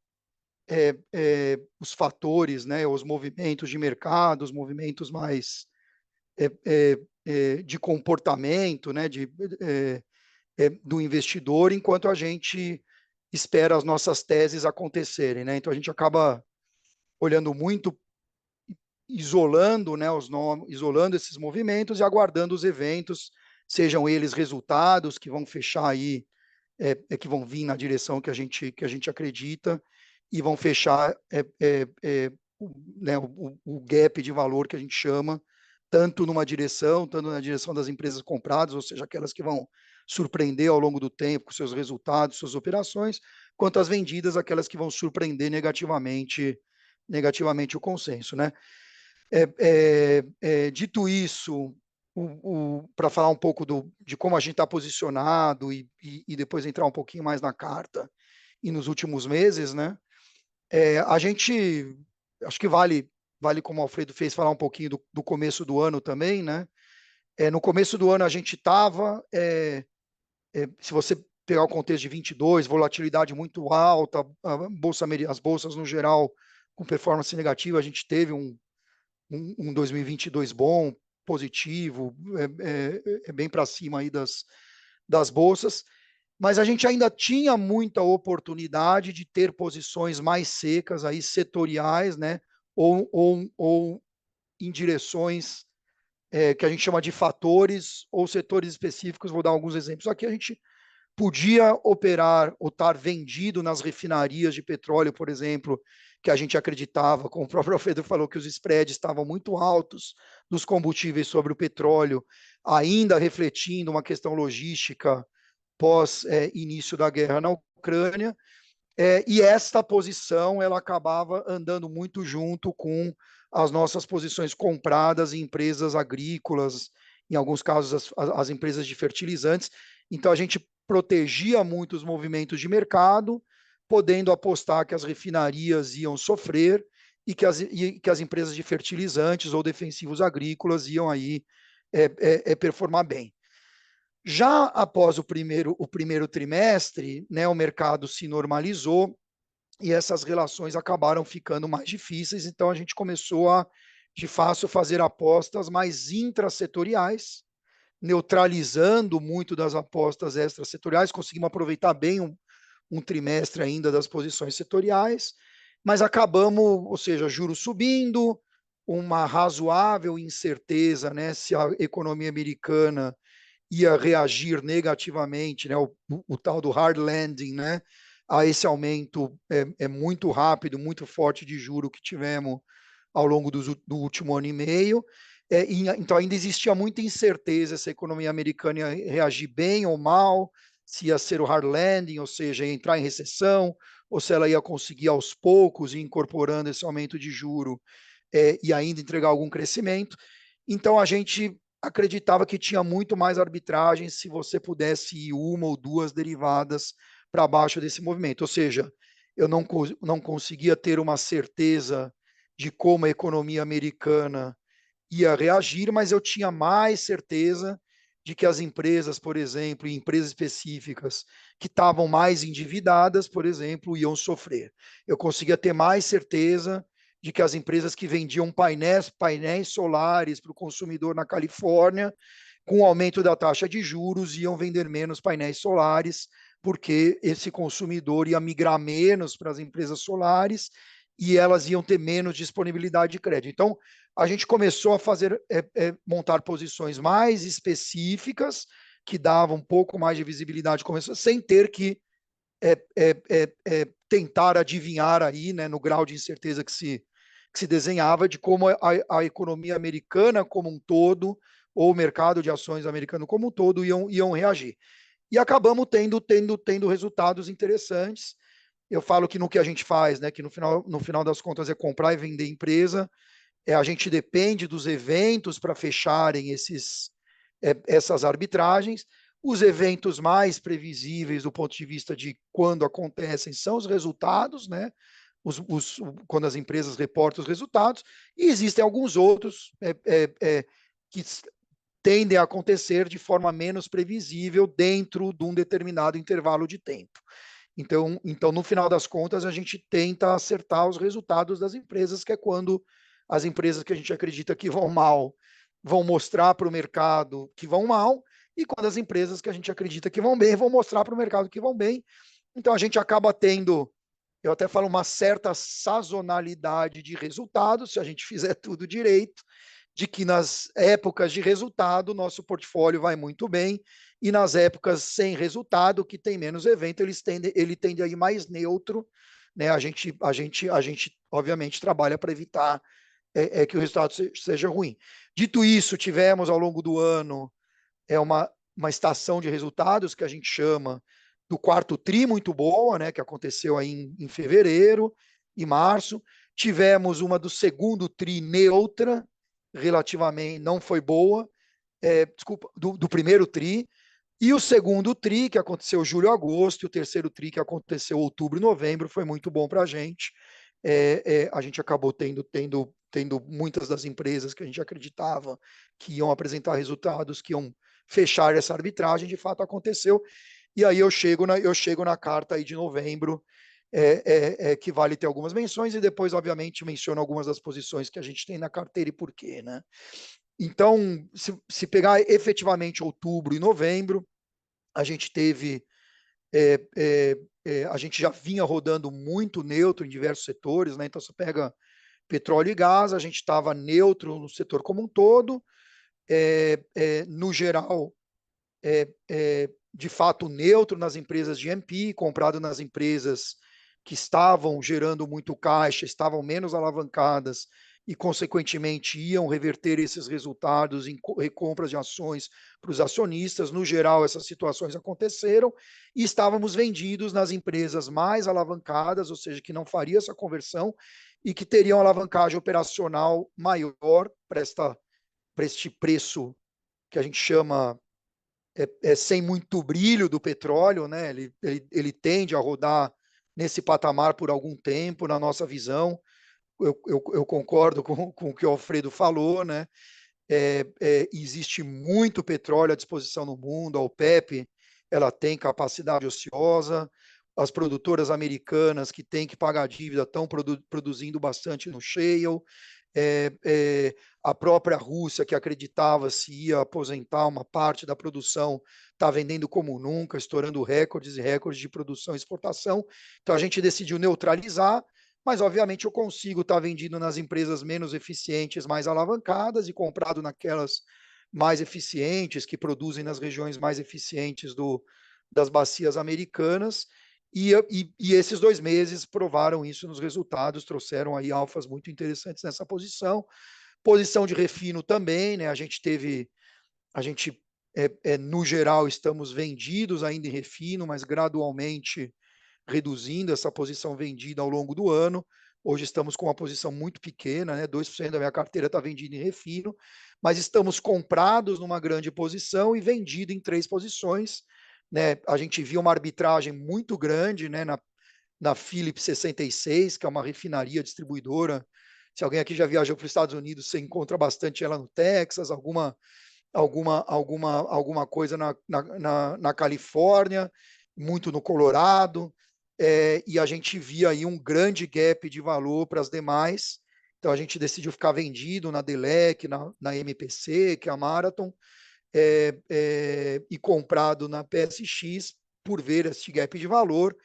os fatores, né, os movimentos de mercado, os movimentos mais de comportamento, né, do investidor, enquanto a gente espera as nossas teses acontecerem, né? Então a gente acaba olhando muito, isolando, né, isolando esses movimentos e aguardando os eventos, sejam eles resultados que vão fechar aí, que vão vir na direção que a gente acredita e vão fechar né, o gap de valor que a gente chama, tanto numa direção, tanto na direção das empresas compradas, ou seja, aquelas que vão surpreender ao longo do tempo com seus resultados, suas operações, quanto as vendidas, aquelas que vão surpreender negativamente o consenso, né? Dito isso, para falar um pouco de como a gente está posicionado e depois entrar um pouquinho mais na carta e nos últimos meses, né? A gente, acho que vale, como o Alfredo fez, falar um pouquinho do começo do ano também, né? No começo do ano a gente estava, se você pegar o contexto de 22, volatilidade muito alta, as bolsas no geral com performance negativa, a gente teve um 2022 bom, positivo, bem para cima aí das bolsas, mas a gente ainda tinha muita oportunidade de ter posições mais secas, aí, setoriais, né? ou em direções que a gente chama de fatores ou setores específicos. Vou dar alguns exemplos aqui. A gente podia operar ou estar vendido nas refinarias de petróleo, por exemplo, que a gente acreditava, como o próprio Alfredo falou, que os spreads estavam muito altos dos combustíveis sobre o petróleo, ainda refletindo uma questão logística pós início da guerra na Ucrânia, e esta posição ela acabava andando muito junto com as nossas posições compradas em empresas agrícolas, em alguns casos as empresas de fertilizantes. Então a gente protegia muito os movimentos de mercado, podendo apostar que as refinarias iam sofrer e que as empresas de fertilizantes ou defensivos agrícolas iam aí performar bem. Já após o primeiro trimestre, né, o mercado se normalizou e essas relações acabaram ficando mais difíceis, então a gente começou a, de fato, fazer apostas mais intrasetoriais, neutralizando muito das apostas extrasetoriais, conseguimos aproveitar bem um trimestre ainda das posições setoriais, mas acabamos, ou seja, juros subindo, uma razoável incerteza, né, se a economia americana ia reagir negativamente, né, o tal do hard landing, né, a esse aumento muito rápido, muito forte de juro que tivemos ao longo do último ano e meio. Então ainda existia muita incerteza se a economia americana ia reagir bem ou mal, se ia ser o hard landing, ou seja, ia entrar em recessão, ou se ela ia conseguir aos poucos ir incorporando esse aumento de juro e ainda entregar algum crescimento. Então a gente acreditava que tinha muito mais arbitragem se você pudesse ir uma ou duas derivadas para baixo desse movimento. Ou seja, eu não conseguia ter uma certeza de como a economia americana ia reagir, mas eu tinha mais certeza de que as empresas, por exemplo, empresas específicas que estavam mais endividadas, por exemplo, iam sofrer. Eu conseguia ter mais certeza de que as empresas que vendiam painéis solares para o consumidor na Califórnia, com o aumento da taxa de juros, iam vender menos painéis solares, porque esse consumidor ia migrar menos para as empresas solares e elas iam ter menos disponibilidade de crédito. Então, a gente começou a montar posições mais específicas, que davam um pouco mais de visibilidade, sem ter que tentar adivinhar aí, né, no grau de incerteza que se desenhava, de como a economia americana como um todo, ou o mercado de ações americano como um todo, iam reagir. E acabamos tendo resultados interessantes. Eu falo que no que a gente faz, né, que no final das contas é comprar e vender empresa, a gente depende dos eventos para fecharem essas arbitragens. Os eventos mais previsíveis do ponto de vista de quando acontecem são os resultados, né? Quando as empresas reportam os resultados, e existem alguns outros que tendem a acontecer de forma menos previsível dentro de um determinado intervalo de tempo. Então, no final das contas, a gente tenta acertar os resultados das empresas, que é quando as empresas que a gente acredita que vão mal vão mostrar para o mercado que vão mal, e quando as empresas que a gente acredita que vão bem vão mostrar para o mercado que vão bem. Então, a gente acaba tendo, eu até falo, uma certa sazonalidade de resultados, se a gente fizer tudo direito, de que nas épocas de resultado, nosso portfólio vai muito bem, e nas épocas sem resultado, que tem menos evento, ele tende a ir mais neutro, né? A gente, obviamente, trabalha para evitar que o resultado seja ruim. Dito isso, tivemos ao longo do ano uma estação de resultados que a gente chama do quarto tri muito boa, né, que aconteceu aí em fevereiro e março. Tivemos uma do segundo tri neutra, relativamente não foi boa, desculpa, do primeiro tri, e o segundo tri, que aconteceu julho e agosto, e o terceiro tri, que aconteceu outubro e novembro, foi muito bom para a gente. A gente acabou tendo muitas das empresas que a gente acreditava que iam apresentar resultados, que iam fechar essa arbitragem, de fato aconteceu. E aí eu chego na carta aí de novembro, que vale ter algumas menções, e depois, obviamente, menciono algumas das posições que a gente tem na carteira e por quê, né? Então, se pegar efetivamente outubro e novembro, a gente teve, a gente já vinha rodando muito neutro em diversos setores, né? Então, você pega petróleo e gás, a gente estava neutro no setor como um todo, no geral, de fato neutro nas empresas de E&P, comprado nas empresas que estavam gerando muito caixa, estavam menos alavancadas e, consequentemente, iam reverter esses resultados em recompras de ações para os acionistas. No geral, essas situações aconteceram, e estávamos vendidos nas empresas mais alavancadas, ou seja, que não faria essa conversão e que teriam alavancagem operacional maior para este preço que a gente chama sem muito brilho do petróleo, né? Ele tende a rodar nesse patamar por algum tempo, na nossa visão. Eu concordo com o que o Alfredo falou, né? Existe muito petróleo à disposição no mundo, a OPEP, ela tem capacidade ociosa, as produtoras americanas que têm que pagar dívida estão produzindo bastante no shale, a própria Rússia, que acreditava se ia aposentar uma parte da produção, está vendendo como nunca, estourando recordes e recordes de produção e exportação. Então a gente decidiu neutralizar, mas obviamente eu consigo estar vendido nas empresas menos eficientes, mais alavancadas, e comprado naquelas mais eficientes, que produzem nas regiões mais eficientes das bacias americanas. E esses 2 meses provaram isso nos resultados, trouxeram aí alfas muito interessantes nessa posição. Posição de refino também, né? A gente, no geral, estamos vendidos ainda em refino, mas gradualmente reduzindo essa posição vendida ao longo do ano. Hoje estamos com uma posição muito pequena, né? 2% da minha carteira está vendida em refino, mas estamos comprados numa grande posição e vendido em 3 posições, né? A gente viu uma arbitragem muito grande, né, na Phillips 66, que é uma refinaria distribuidora. Se alguém aqui já viajou para os Estados Unidos, você encontra bastante ela no Texas, alguma coisa na Califórnia, muito no Colorado, e a gente via aí um grande gap de valor para as demais. Então a gente decidiu ficar vendido na Delec, na MPC, que é a Marathon, e comprado na PSX por ver esse gap de valor.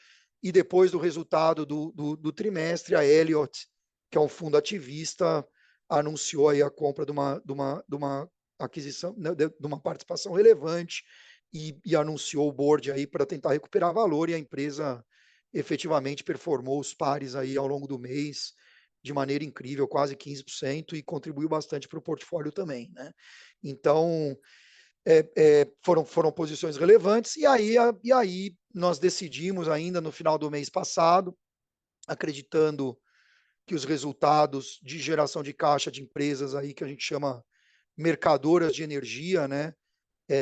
E depois do resultado do trimestre, a Elliott, que é um fundo ativista, anunciou aí a compra de uma aquisição, né, de uma participação relevante, e anunciou o board aí para tentar recuperar valor, e a empresa efetivamente performou os pares aí ao longo do mês de maneira incrível, quase 15%, e contribuiu bastante para o portfólio também, né? Então, foram posições relevantes, e aí nós decidimos ainda no final do mês passado, acreditando que os resultados de geração de caixa de empresas aí que a gente chama mercadoras de energia, né,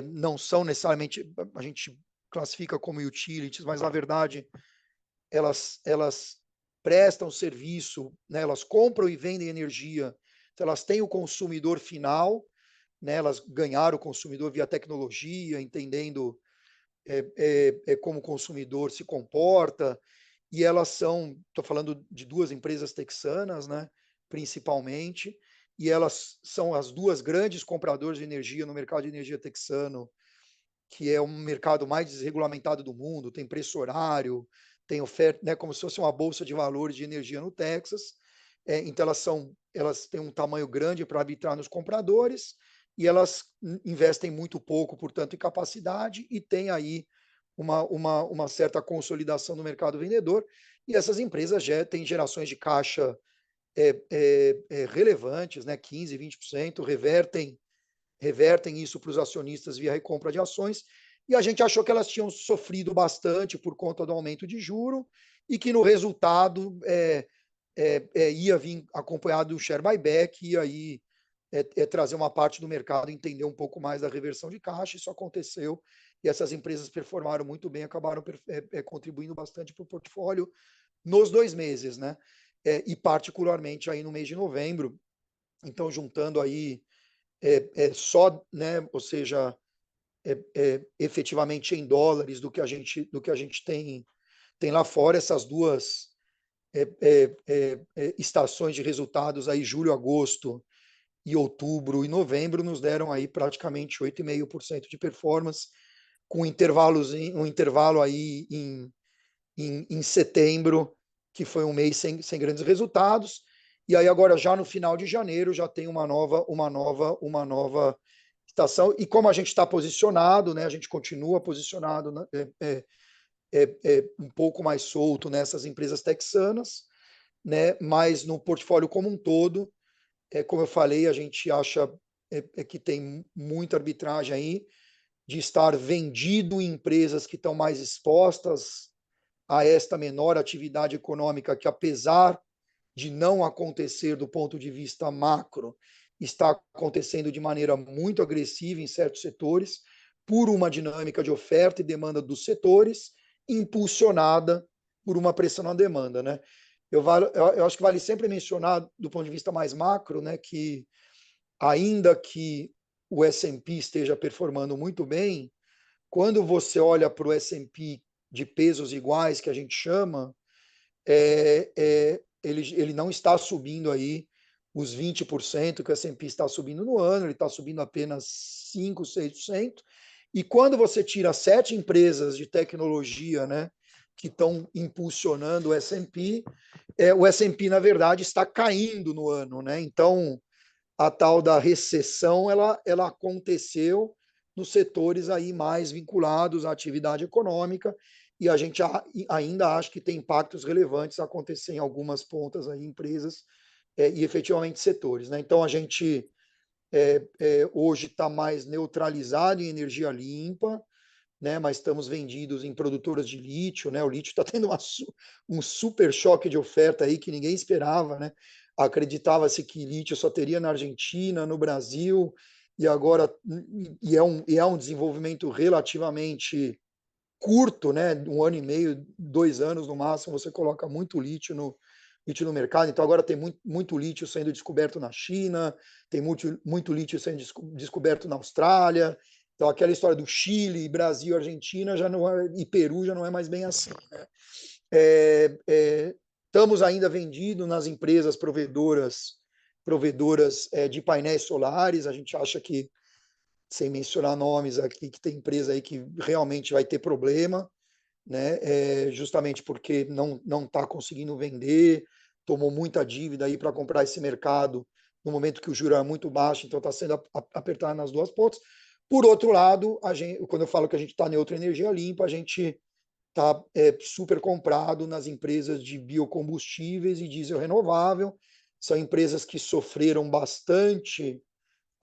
não são necessariamente, a gente classifica como utilities, mas na verdade elas prestam serviço, né, elas compram e vendem energia, então elas têm o consumidor final, né, elas ganharam o consumidor via tecnologia, entendendo como o consumidor se comporta, e elas estou falando de duas empresas texanas, né, principalmente, e elas são as duas grandes compradoras de energia no mercado de energia texano, que é um mercado mais desregulamentado do mundo, tem preço horário, tem oferta, né, como se fosse uma bolsa de valores de energia no Texas. Então elas têm um tamanho grande para arbitrar nos compradores e elas investem muito pouco, portanto, em capacidade e tem aí uma certa consolidação no mercado vendedor. E essas empresas já têm gerações de caixa relevantes, né, 15%, 20%, revertem isso para os acionistas via recompra de ações, e a gente achou que elas tinham sofrido bastante por conta do aumento de juro e que no resultado ia vir acompanhado do share buyback e aí trazer uma parte do mercado entender um pouco mais da reversão de caixa. Isso aconteceu e essas empresas performaram muito bem, acabaram contribuindo bastante para o portfólio nos 2 meses, né? E particularmente aí no mês de novembro. Então, juntando aí só, né, ou seja, efetivamente em dólares do que a gente tem lá fora, essas duas estações de resultados aí, julho, agosto e outubro e novembro, nos deram aí praticamente 8,5% de performance, com um intervalo aí em setembro, que foi um mês sem grandes resultados, e aí agora já no final de janeiro já tem uma nova estação, e como a gente está posicionado, né, a gente continua posicionado, né, um pouco mais solto nessas empresas texanas, né, mas no portfólio como um todo, como eu falei, a gente acha que tem muita arbitragem aí de estar vendido em empresas que estão mais expostas a esta menor atividade econômica, que apesar de não acontecer do ponto de vista macro, está acontecendo de maneira muito agressiva em certos setores, por uma dinâmica de oferta e demanda dos setores, impulsionada por uma pressão na demanda, né? Eu acho que vale sempre mencionar, do ponto de vista mais macro, né, que ainda que o S&P esteja performando muito bem, quando você olha para o S&P de pesos iguais, que a gente chama, ele não está subindo aí os 20% que o S&P está subindo no ano, ele está subindo apenas 5%, 6%. E quando você tira 7 empresas de tecnologia, né, que estão impulsionando o S&P, na verdade, está caindo no ano, né? Então, a tal da recessão, ela aconteceu nos setores aí mais vinculados à atividade econômica, e a gente ainda acha que tem impactos relevantes a acontecer em algumas pontas aí, empresas e efetivamente setores, né? Então, a gente hoje está mais neutralizado em energia limpa, né? Mas estamos vendidos em produtoras de lítio, né? O lítio está tendo um super choque de oferta aí que ninguém esperava, né? Acreditava-se que lítio só teria na Argentina, no Brasil, e agora é um desenvolvimento relativamente curto, né? 1 ano e meio, 2 anos no máximo, você coloca muito lítio no mercado. Então agora tem muito lítio sendo descoberto na China, tem muito lítio sendo descoberto na Austrália. Então aquela história do Chile, Brasil, Argentina já não e Peru já não é mais bem assim, né? Estamos ainda vendidos nas empresas provedoras de painéis solares. A gente acha que, sem mencionar nomes aqui, que tem empresa aí que realmente vai ter problema, né? Justamente porque não está conseguindo vender, tomou muita dívida aí para comprar esse mercado no momento que o juro é muito baixo, então está sendo apertado nas duas pontas. Por outro lado, quando eu falo que a gente está neutro em energia limpa, a gente está super comprado nas empresas de biocombustíveis e diesel renovável. São empresas que sofreram bastante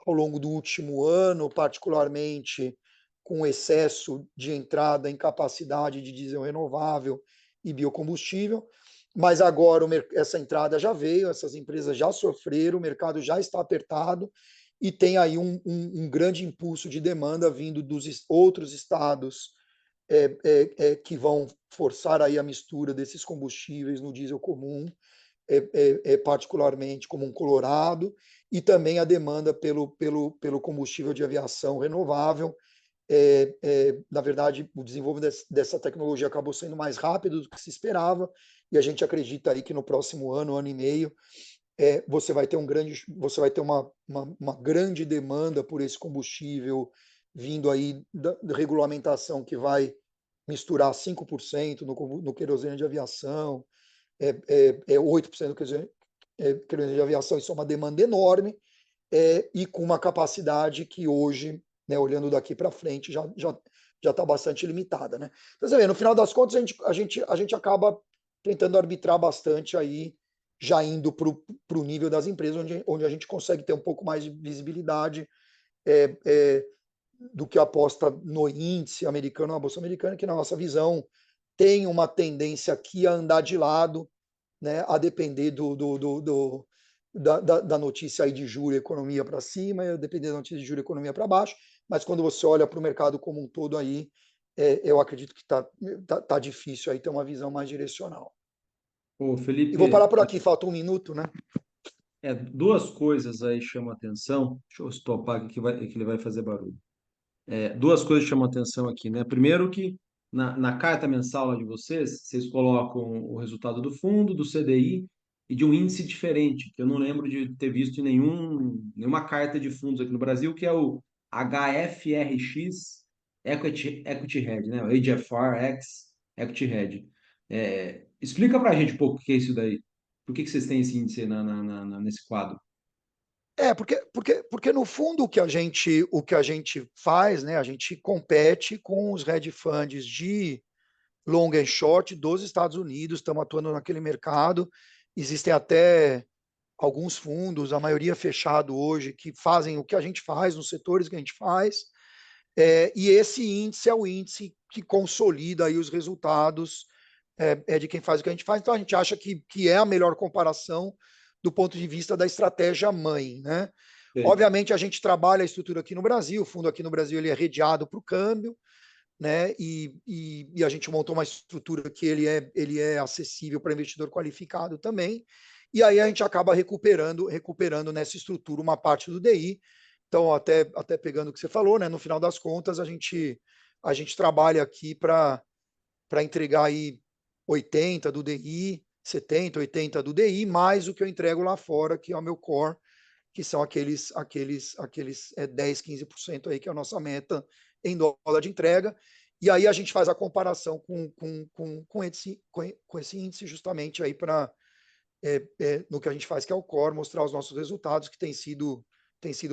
ao longo do último ano, particularmente com excesso de entrada em capacidade de diesel renovável e biocombustível. Mas agora essa entrada já veio, essas empresas já sofreram, o mercado já está apertado e tem aí um grande impulso de demanda vindo dos outros estados que vão forçar aí a mistura desses combustíveis no diesel comum, particularmente como um Colorado, e também a demanda pelo combustível de aviação renovável, na verdade, o desenvolvimento dessa tecnologia acabou sendo mais rápido do que se esperava, e a gente acredita aí que no próximo ano e meio, você vai ter uma grande demanda por esse combustível vindo aí da regulamentação que vai misturar 5% no querosene de aviação, 8% do querosene de aviação. Isso é uma demanda enorme, e com uma capacidade que hoje, né, olhando daqui para frente, já está bastante limitada, né? Então, você vê, no final das contas, a gente acaba tentando arbitrar bastante aí, já indo para o nível das empresas, onde a gente consegue ter um pouco mais de visibilidade, do que aposta no índice americano, na bolsa americana, que na nossa visão tem uma tendência aqui a andar de lado, né, a depender da notícia aí de juro e economia para cima, a depender da notícia de juro e economia para baixo, mas quando você olha para o mercado como um todo aí, eu acredito que tá difícil aí ter uma visão mais direcional. Ô, E vou parar Felipe, por aqui, falta um minuto, né? duas coisas aí chamam atenção. Deixa eu estopar aqui que ele vai fazer barulho. Duas coisas chamam atenção aqui, né? Primeiro que na carta mensal lá de vocês, vocês colocam o resultado do fundo, do CDI e de um índice diferente, que eu não lembro de ter visto em nenhuma carta de fundos aqui no Brasil, que é o HFRX Equity Hedge, né? O HFRX Equity Hedge. Explica pra gente um pouco o que é isso daí. Por que vocês têm esse índice aí nesse quadro? Porque no fundo o que a gente faz, né? A gente compete com os hedge funds de long and short dos Estados Unidos, estamos atuando naquele mercado. Existem até alguns fundos, a maioria fechado hoje, que fazem o que a gente faz, nos setores que a gente faz. E esse índice é o índice que consolida aí os resultados, de quem faz o que a gente faz. Então a gente acha que é a melhor comparação do ponto de vista da estratégia mãe, né? Sei. Obviamente a gente trabalha a estrutura aqui no Brasil, o fundo aqui no Brasil ele é redeado para o câmbio, né? E a gente montou uma estrutura que ele é acessível para investidor qualificado também. E aí a gente acaba recuperando nessa estrutura uma parte do DI. Então, até pegando o que você falou, né? No final das contas, a gente trabalha aqui para entregar aí 80 do DI, 70, 80 do DI, mais o que eu entrego lá fora, que é o meu core, que são aqueles 10, 15% aí, que é a nossa meta em dólar de entrega. E aí a gente faz a comparação com esse índice justamente aí para no que a gente faz, que é o core, mostrar os nossos resultados, que têm sido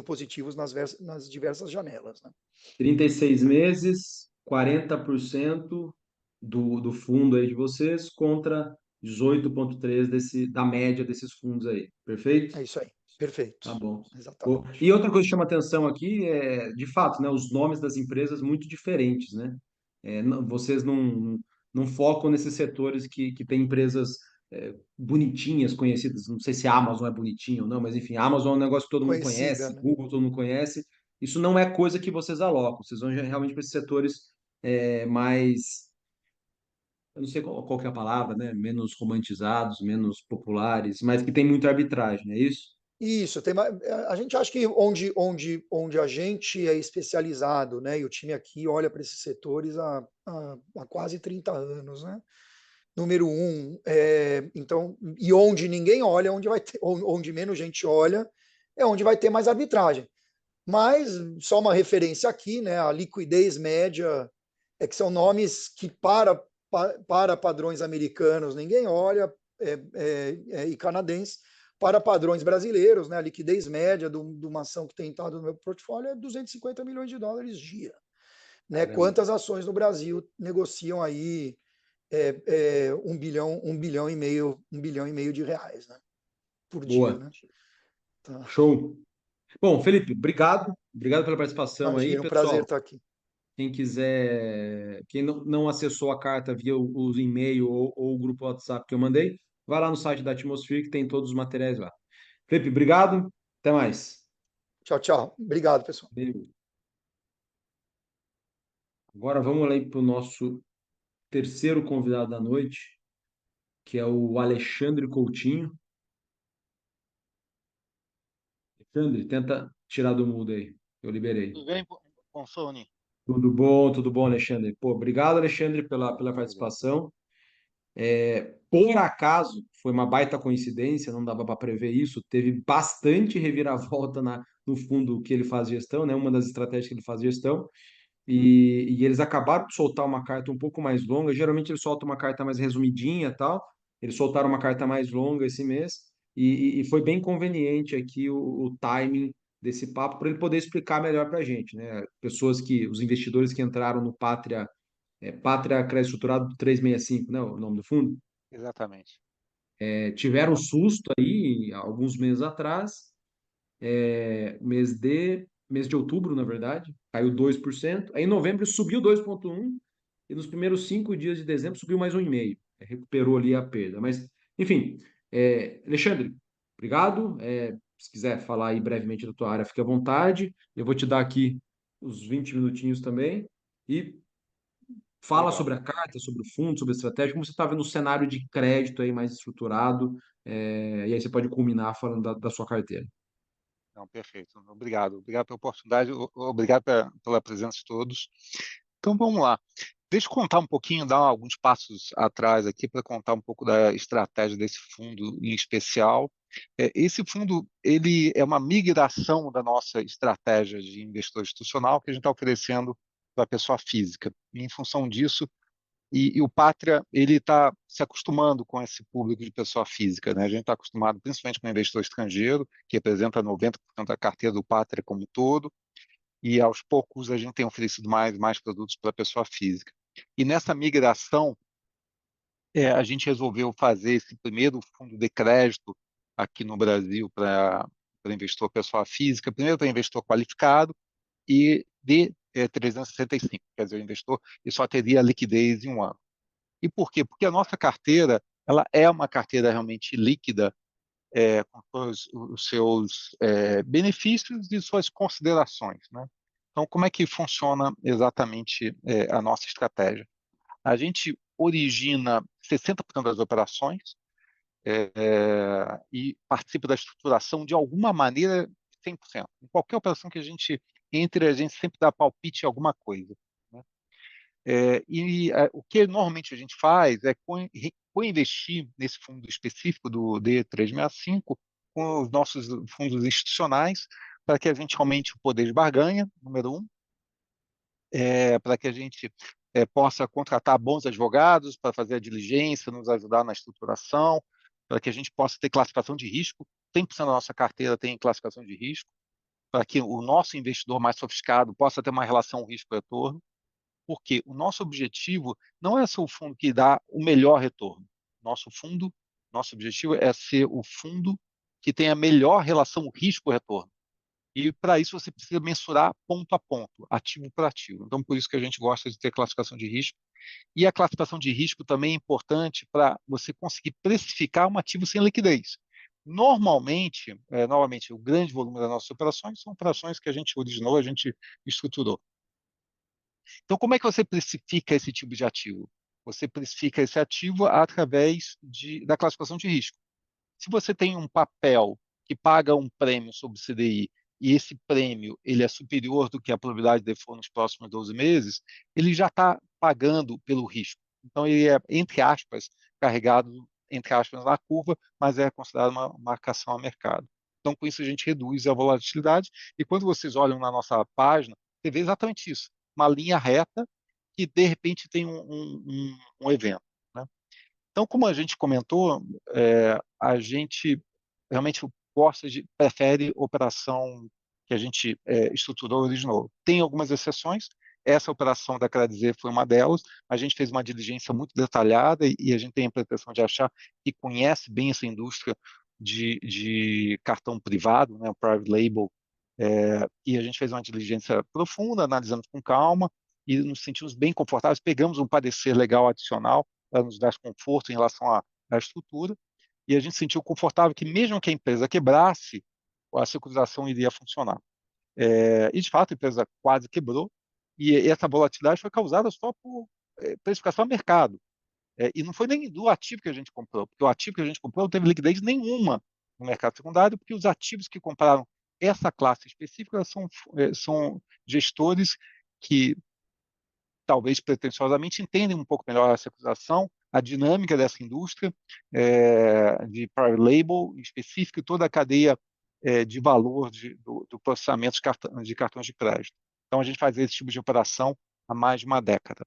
positivos nas diversas janelas, né? 36 meses, 40% do fundo aí de vocês contra 18,3 da média desses fundos aí. Perfeito? É isso aí. Perfeito. Tá bom. Exatamente. E outra coisa que chama atenção aqui é, de fato, né, os nomes das empresas muito diferentes, né? Vocês não focam nesses setores que têm empresas bonitinhas, conhecidas. Não sei se a Amazon é bonitinha ou não, mas enfim, a Amazon é um negócio que todo mundo Conhecida, conhece, né? Google todo mundo conhece. Isso não é coisa que vocês alocam. Vocês vão realmente para esses setores mais, eu não sei qual que é a palavra, né? Menos romantizados, menos populares, mas que tem muita arbitragem, é isso? Isso, a gente acha que onde a gente é especializado, né? E o time aqui olha para esses setores há quase 30 anos, né? Número um, então, e onde ninguém olha, onde menos gente olha, é onde vai ter mais arbitragem. Mas só uma referência aqui, né? A liquidez média é que são nomes que para padrões americanos ninguém olha, e canadenses, para padrões brasileiros, né? A liquidez média de uma ação que tem entrado no meu portfólio é 250 milhões de dólares dia, né? Caramba. Quantas ações no Brasil negociam aí 1 bilhão e meio de reais, né? Por dia, Boa. né? Tá. Show. Bom, Felipe, obrigado. Obrigado pela participação aí, Imagina, um prazer pessoal. estar aqui. Quem quiser, quem não acessou a carta via o e-mail ou o grupo WhatsApp que eu mandei, vai lá no site da Atmosphere que tem todos os materiais lá. Felipe, obrigado. Até mais. Tchau, tchau. Obrigado, pessoal. Valeu. Agora vamos lá para o nosso terceiro convidado da noite, que é o Alexandre Coutinho. Alexandre, tenta tirar do mudo aí. Eu liberei. Tudo bem, Bonsoni? Tudo bom, Alexandre. Pô, obrigado, Alexandre, pela Beleza. participação. Por acaso, foi uma baita coincidência, não dava para prever isso, teve bastante reviravolta no fundo que ele faz gestão, né? Uma das estratégias que ele faz gestão, e eles acabaram de soltar uma carta um pouco mais longa. Geralmente eles soltam uma carta mais resumidinha e tal. Eles soltaram uma carta mais longa esse mês, e foi bem conveniente aqui o timing desse papo para ele poder explicar melhor para a gente, né? Os investidores que entraram no Pátria Crédito Estruturado 365, né? O nome do fundo, Exatamente. tiveram um susto aí alguns meses atrás, mês de outubro, na verdade, caiu 2%. Aí em novembro subiu 2,1%, e nos primeiros 5 dias de dezembro subiu mais 1,5%. Recuperou ali a perda. Mas, enfim, Alexandre, obrigado. Se quiser falar aí brevemente da tua área, fique à vontade. Eu vou te dar aqui os 20 minutinhos também. E fala Legal. sobre a carta, sobre o fundo, sobre a estratégia, como você está vendo o cenário de crédito aí mais estruturado, e aí você pode culminar falando da sua carteira. Não, perfeito. Obrigado. Obrigado pela oportunidade, obrigado pela presença de todos. Então, vamos lá. Deixa eu contar um pouquinho, dar alguns passos atrás aqui para contar um pouco da estratégia desse fundo em especial. Esse fundo, ele é uma migração da nossa estratégia de investidor institucional que a gente está oferecendo para a pessoa física. E, em função disso, e o Pátria, ele está se acostumando com esse público de pessoa física, né? A gente está acostumado principalmente com o investidor estrangeiro, que representa 90% da carteira do Pátria como um todo, e aos poucos a gente tem oferecido mais produtos para a pessoa física. E nessa migração, a gente resolveu fazer esse primeiro fundo de crédito aqui no Brasil para investidor pessoa física, primeiro para investidor qualificado e de 365, quer dizer, o investidor ele só teria liquidez em um ano. E por quê? Porque a nossa carteira ela é uma carteira realmente líquida, com todos os seus benefícios e suas considerações, né? Então, como é que funciona exatamente a nossa estratégia? A gente origina 60% das operações e participa da estruturação de alguma maneira 100%. Em qualquer operação que a gente entre, a gente sempre dá palpite em alguma coisa, né? O que normalmente a gente faz é co-investir nesse fundo específico do D365 com os nossos fundos institucionais para que a gente aumente o poder de barganha, número um, para que a gente possa contratar bons advogados para fazer a diligência, nos ajudar na estruturação, para que a gente possa ter classificação de risco. 100% da nossa carteira tem classificação de risco, para que o nosso investidor mais sofisticado possa ter uma relação risco-retorno, porque o nosso objetivo não é ser o fundo que dá o melhor retorno. Nosso objetivo é ser o fundo que tem a melhor relação risco-retorno. E para isso você precisa mensurar ponto a ponto, ativo por ativo. Então, por isso que a gente gosta de ter classificação de risco. E a classificação de risco também é importante para você conseguir precificar um ativo sem liquidez. Normalmente, o grande volume das nossas operações são operações que a gente originou, a gente estruturou. Então, como é que você precifica esse tipo de ativo? Você precifica esse ativo através da classificação de risco. Se você tem um papel que paga um prêmio sobre o CDI e esse prêmio ele é superior do que a probabilidade de default nos próximos 12 meses, ele já está pagando pelo risco. Então, ele é, entre aspas, carregado, entre aspas, na curva, mas é considerado uma marcação a mercado. Então, com isso, a gente reduz a volatilidade. E quando vocês olham na nossa página, você vê exatamente isso. Uma linha reta que, de repente, tem um evento, né? Então, como a gente comentou, a gente realmente prefere operação que a gente estruturou e originou. Tem algumas exceções, essa operação da Credizer foi uma delas, a gente fez uma diligência muito detalhada e a gente tem a pretensão de achar que conhece bem essa indústria de cartão privado, né, o private label, e a gente fez uma diligência profunda, analisamos com calma e nos sentimos bem confortáveis, pegamos um parecer legal adicional para nos dar conforto em relação à estrutura, e a gente se sentiu confortável que mesmo que a empresa quebrasse, a securitização iria funcionar. E, de fato, a empresa quase quebrou, e essa volatilidade foi causada só por precificação a mercado. E não foi nem do ativo que a gente comprou, porque o ativo que a gente comprou não teve liquidez nenhuma no mercado secundário, porque os ativos que compraram essa classe específica são gestores que talvez pretensiosamente, entendem um pouco melhor essa acusação, a dinâmica dessa indústria de private label, em específico, toda a cadeia de valor do processamento de cartões de crédito. Então, a gente faz esse tipo de operação há mais de uma década.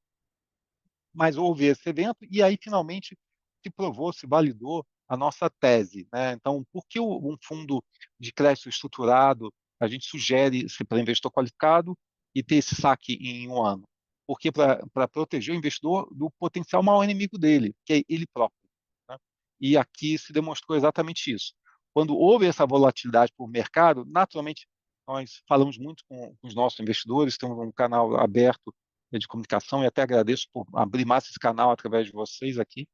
Mas houve esse evento e aí, finalmente, se provou, se validou a nossa tese, né? Então, por que um fundo de crédito estruturado a gente sugere ser para investidor qualificado e ter esse saque em um ano? Porque para proteger o investidor do potencial maior inimigo dele, que é ele próprio, né? E aqui se demonstrou exatamente isso. Quando houve essa volatilidade para o mercado, naturalmente, nós falamos muito com os nossos investidores, temos um canal aberto de comunicação e até agradeço por abrir mais esse canal através de vocês aqui.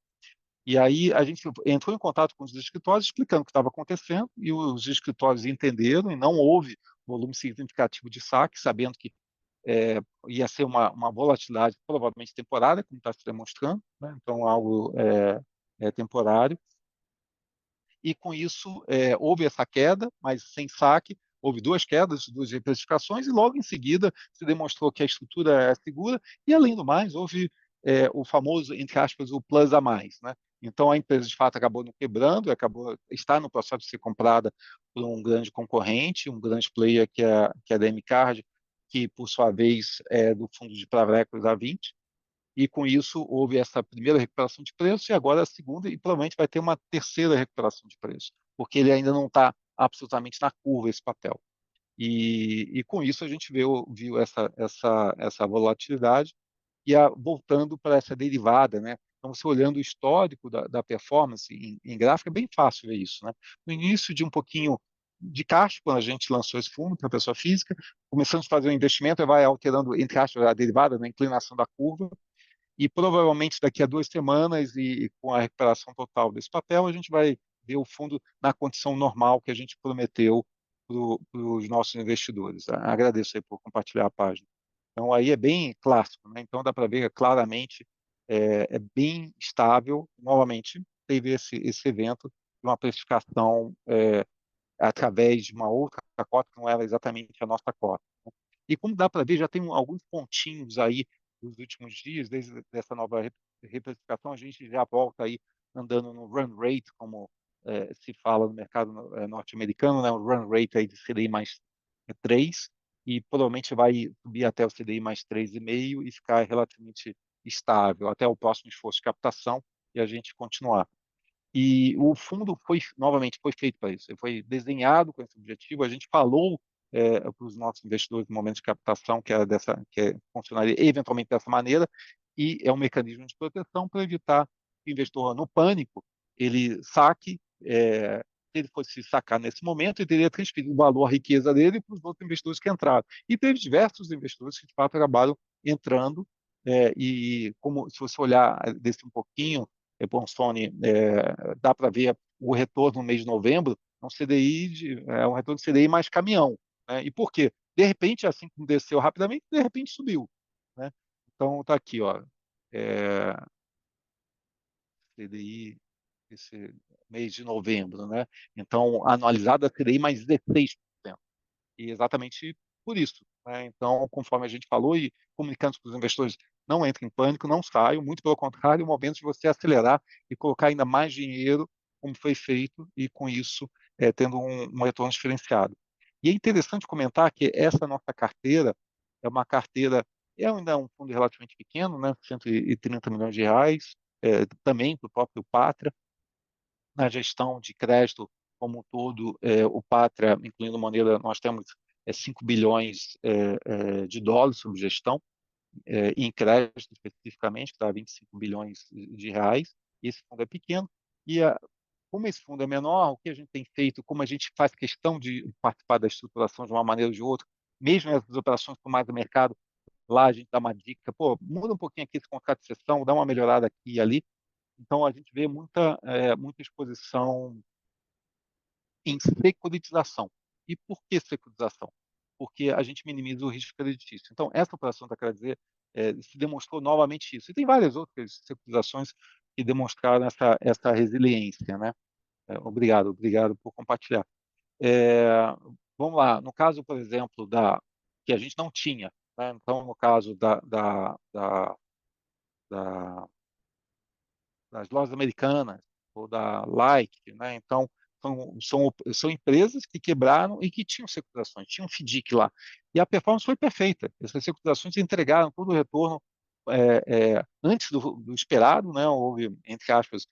E aí a gente entrou em contato com os escritórios explicando o que estava acontecendo e os escritórios entenderam e não houve volume significativo de saque, sabendo que ia ser uma volatilidade provavelmente temporária, como está se demonstrando, né? Então algo temporário. E com isso houve essa queda, mas sem saque, houve duas quedas, duas reprecificações, e logo em seguida se demonstrou que a estrutura é segura, e além do mais, houve o famoso, entre aspas, o plus a mais, né? Então a empresa de fato acabou não quebrando, está no processo de ser comprada por um grande concorrente, um grande player que é a DM Card, que por sua vez é do fundo de private equity da 20, e com isso houve essa primeira recuperação de preço e agora a segunda, e provavelmente vai ter uma terceira recuperação de preço, porque ele ainda não está absolutamente na curva esse papel. E com isso a gente viu essa volatilidade e voltando para essa derivada, né? Então, você olhando o histórico da performance em gráfico, é bem fácil ver isso, né? No início de um pouquinho de caixa, quando a gente lançou esse fundo para a pessoa física, começamos a fazer um investimento, vai alterando, entre aspas, a derivada, na inclinação da curva, e provavelmente daqui a 2 semanas e com a recuperação total desse papel, a gente vai ver o fundo na condição normal que a gente prometeu para os nossos investidores. Agradeço aí por compartilhar a página. Então, aí é bem clássico, né? Então, dá para ver claramente, é bem estável. Novamente, teve esse evento de uma precificação através de uma outra cota que não era exatamente a nossa cota. E como dá para ver, já tem alguns pontinhos aí nos últimos dias, desde essa nova reprecificação, a gente já volta aí andando no run rate, como se fala no mercado norte-americano, né? O run rate aí de CDI mais 3, e provavelmente vai subir até o CDI mais 3,5 e ficar relativamente estável até o próximo esforço de captação e a gente continuar. E o fundo novamente, foi feito para isso. Ele foi desenhado com esse objetivo. A gente falou para os nossos investidores no momento de captação que funcionaria eventualmente dessa maneira, e é um mecanismo de proteção para evitar que o investidor, no pânico, ele saque, se ele fosse sacar nesse momento, ele teria transferido o valor, a riqueza dele para os outros investidores que entraram. E teve diversos investidores que, de fato, acabaram entrando, e como se você olhar desse um pouquinho, Bonsoni, dá para ver o retorno no mês de novembro, é um retorno de CDI mais caminhão, né? E por quê? De repente, assim como desceu rapidamente, de repente subiu, né? Então, está aqui, ó, é, CDI esse mês de novembro, né? Então, anualizado a CDI mais 16%. E exatamente por isso, né? Então, conforme a gente falou e comunicando para os investidores, não entre em pânico, não saiam, muito pelo contrário, é o momento de você acelerar e colocar ainda mais dinheiro, como foi feito, e com isso tendo um retorno diferenciado. E é interessante comentar que essa nossa carteira é uma carteira, ainda um fundo relativamente pequeno, né? 130 milhões de reais, também para o próprio Pátria, na gestão de crédito como um todo, o Pátria, incluindo Moneda, nós temos 5 bilhões de dólares sob gestão, em crédito especificamente, que está 25 bilhões de reais. Esse fundo é pequeno. E como esse fundo é menor, o que a gente tem feito, como a gente faz questão de participar da estruturação de uma maneira ou de outra, mesmo essas operações com mais do mercado, lá a gente dá uma dica, pô, muda um pouquinho aqui esse contrato de cessão, dá uma melhorada aqui e ali. Então, a gente vê muita exposição em securitização. E por que securitização? Porque a gente minimiza o risco creditício. Então, essa operação da Credit se demonstrou novamente isso. E tem várias outras securitizações que demonstraram essa resiliência, né? Obrigado por compartilhar. Vamos lá. No caso, por exemplo, que a gente não tinha né? Então, no caso da- das lojas americanas ou da Like, né? Então, são empresas que quebraram e que tinham securitizações, tinham FDIC lá. E a performance foi perfeita. Essas securitizações entregaram todo o retorno antes do esperado, né? Houve, entre aspas,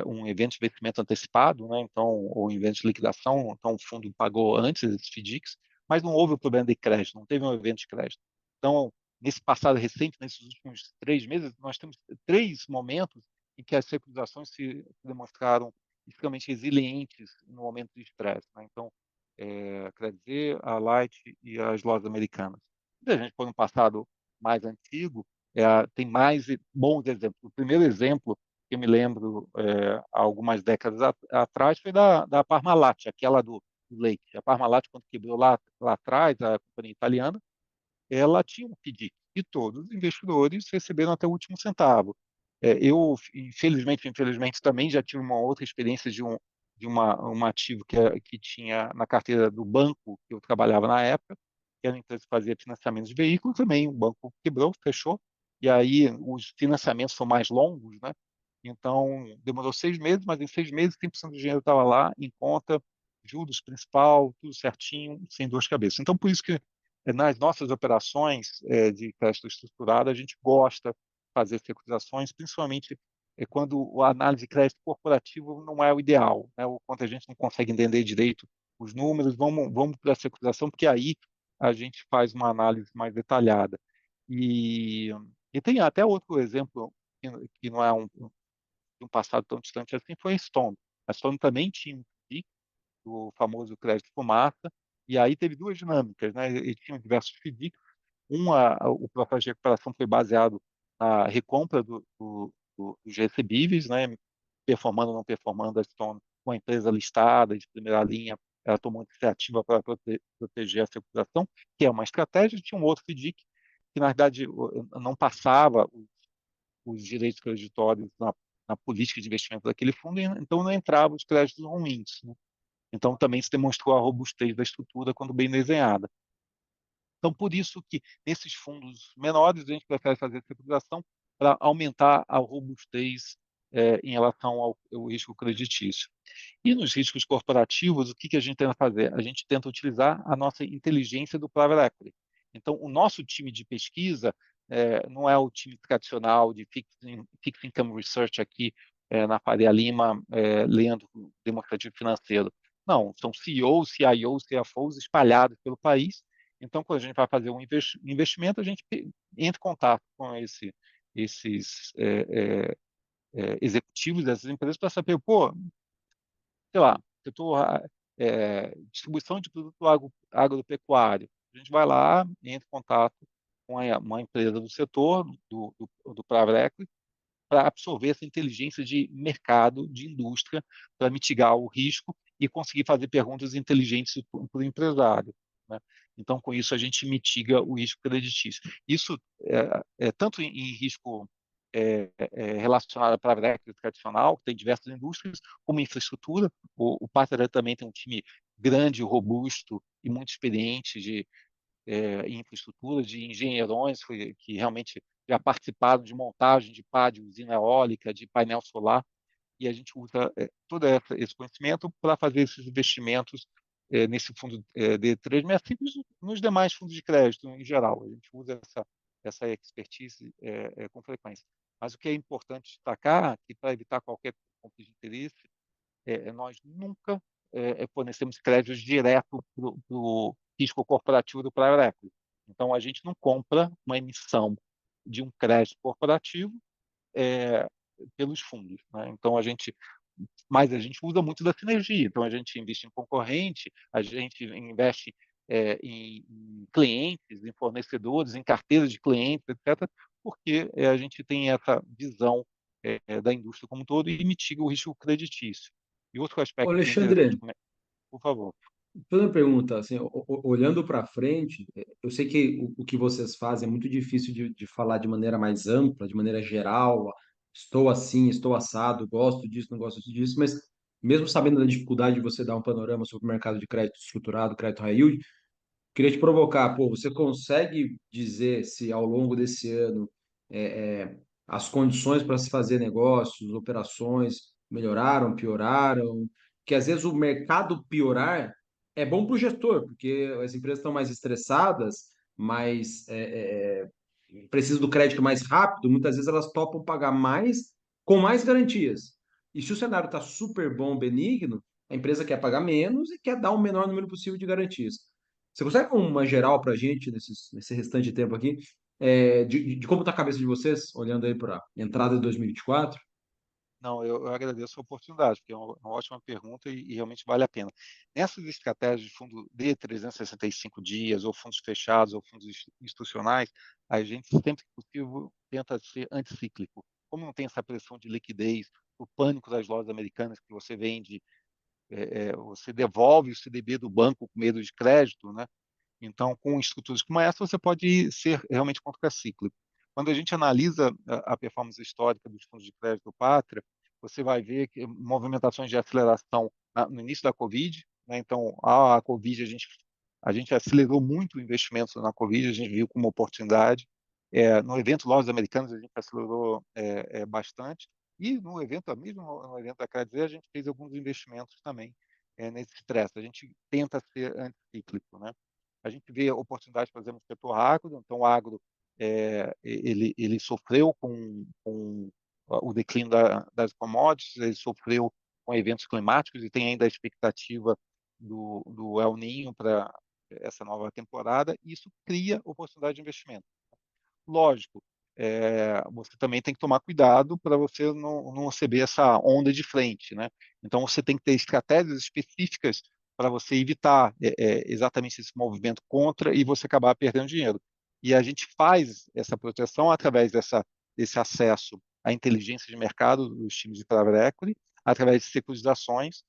um evento de vencimento antecipado, né? Então, ou um evento de liquidação, então o fundo pagou antes desses FDICs, mas não houve o problema de crédito, não teve um evento de crédito. Então, nesse passado recente, nesses últimos 3 meses, nós temos 3 momentos em que as securitizações se demonstraram extremamente resilientes no momento de estresse, né? Então, quer dizer, a Light e as lojas americanas. Se a gente for no passado mais antigo, tem mais bons exemplos. O primeiro exemplo que eu me lembro há algumas décadas atrás foi da Parmalat, aquela do leite. A Parmalat, quando quebrou lá atrás, a companhia italiana, ela tinha um FDIC e todos os investidores receberam até o último centavo. Eu, infelizmente, também já tive uma outra experiência de um ativo que tinha na carteira do banco que eu trabalhava na época, que era uma empresa que fazia financiamento de veículos também. O banco quebrou, fechou, e aí os financiamentos são mais longos, né? Então, demorou 6 meses, mas em 6 meses, 100% do dinheiro estava lá em conta, juros principal, tudo certinho, sem dor de cabeça. Então, por isso que nas nossas operações de crédito estruturado, a gente gosta de fazer securitizações, principalmente quando a análise de crédito corporativo não é o ideal, né? Ou quando a gente não consegue entender direito os números, vamos para a securitização, porque aí a gente faz uma análise mais detalhada. E, e tem até outro exemplo, que não é de um passado tão distante assim, foi a Stone. A Stone também tinha um FDIC, o famoso crédito fumaça, e aí teve duas dinâmicas, né? Eles tinham diversos FDICs. O processo de recuperação foi baseado na recompra dos recebíveis, né? Performando ou não performando, a Stone, uma empresa listada de primeira linha, ela tomou iniciativa para proteger a recuperação, que é uma estratégia. Tinha um outro FDIC que, na verdade, não passava os direitos creditórios na política de investimento daquele fundo, e então não entravam os créditos ruins, né? Então, também se demonstrou a robustez da estrutura quando bem desenhada. Então, por isso que nesses fundos menores, a gente prefere fazer securitização para aumentar a robustez em relação ao risco creditício. E nos riscos corporativos, o que a gente tenta fazer? A gente tenta utilizar a nossa inteligência do private equity. Então, o nosso time de pesquisa não é o time tradicional de fixed income research aqui na Faria Lima, lendo demonstrativo financeiro. Não, são CEOs, CIOs, CFOs espalhados pelo país. Então, quando a gente vai fazer um investimento, a gente entra em contato com esses executivos dessas empresas para saber, pô, sei lá, setor, distribuição de produto agropecuário. A gente vai lá, entra em contato com uma empresa do setor, do private equity, para absorver essa inteligência de mercado, de indústria, para mitigar o risco e conseguir fazer perguntas inteligentes para o empresário, né? Então, com isso, a gente mitiga o risco creditício. Isso tanto em risco relacionado à private equity tradicional, que tem diversas indústrias, como infraestrutura. O Pátria também tem um time grande, robusto e muito experiente em infraestrutura, de engenheirões que realmente já participaram de montagem de pá, de usina eólica, de painel solar, e a gente usa todo esse conhecimento para fazer esses investimentos nesse fundo D365 e nos demais fundos de crédito em geral. A gente usa essa expertise com frequência. Mas o que é importante destacar, que para evitar qualquer conflito de interesse, nós nunca fornecemos créditos direto para o risco corporativo do private equity. Então, a gente não compra uma emissão de um crédito corporativo é, pelos fundos, né? Então, mas a gente usa muito da sinergia. Então, a gente investe em concorrente, a gente investe em clientes, em fornecedores, em carteiras de clientes, etc., porque a gente tem essa visão da indústria como um todo e mitiga o risco creditício. E outro Ô, aspecto que é Alexandre, interessante, por favor. toda uma pergunta, assim, olhando para frente, eu sei que o que vocês fazem é muito difícil de falar de maneira mais ampla, de maneira geral, estou assim, estou assado, gosto disso, não gosto disso, mas mesmo sabendo da dificuldade de você dar um panorama sobre o mercado de crédito estruturado, crédito high yield, queria te provocar, pô, você consegue dizer se ao longo desse ano as condições para se fazer negócios, operações melhoraram, pioraram? Que às vezes o mercado piorar é bom para o gestor, porque as empresas estão mais estressadas, mais precisam do crédito mais rápido, muitas vezes elas topam pagar mais com mais garantias. E se o cenário está super bom, benigno, a empresa quer pagar menos e quer dar o menor número possível de garantias. Você consegue uma geral para a gente nesse restante de tempo aqui, de como está a cabeça de vocês, olhando aí para a entrada de 2024? Não, eu agradeço a oportunidade, porque é uma ótima pergunta e realmente vale a pena. Nessas estratégias de fundo de 365 dias, ou fundos fechados, ou fundos institucionais, a gente sempre que possível tenta ser anticíclico. Como não tem essa pressão de liquidez, o pânico das lojas americanas que você vende, você devolve o CDB do banco com medo de crédito, né? Então, com estruturas como essa, você pode ser realmente contracíclico. Quando a gente analisa a performance histórica dos fundos de crédito Pátria, você vai ver que movimentações de aceleração no início da Covid, né? Então, a Covid, a gente acelerou muito o investimento na Covid, a gente viu como oportunidade. No evento Lojas Americanas, a gente acelerou bastante. E no evento, mesmo no evento da Credit, a gente fez alguns investimentos também nesse estresse. A gente tenta ser anticíclico, né? A gente vê oportunidades, por exemplo, no setor agro. Então, o agro ele sofreu com o declínio das commodities, ele sofreu com eventos climáticos e tem ainda a expectativa do El Niño para essa nova temporada. E isso cria oportunidade de investimento. Lógico, você também tem que tomar cuidado para você não receber essa onda de frente, né? Então, você tem que ter estratégias específicas para você evitar exatamente esse movimento contra e você acabar perdendo dinheiro. E a gente faz essa proteção através desse acesso à inteligência de mercado dos times de private equity, através de securitizações,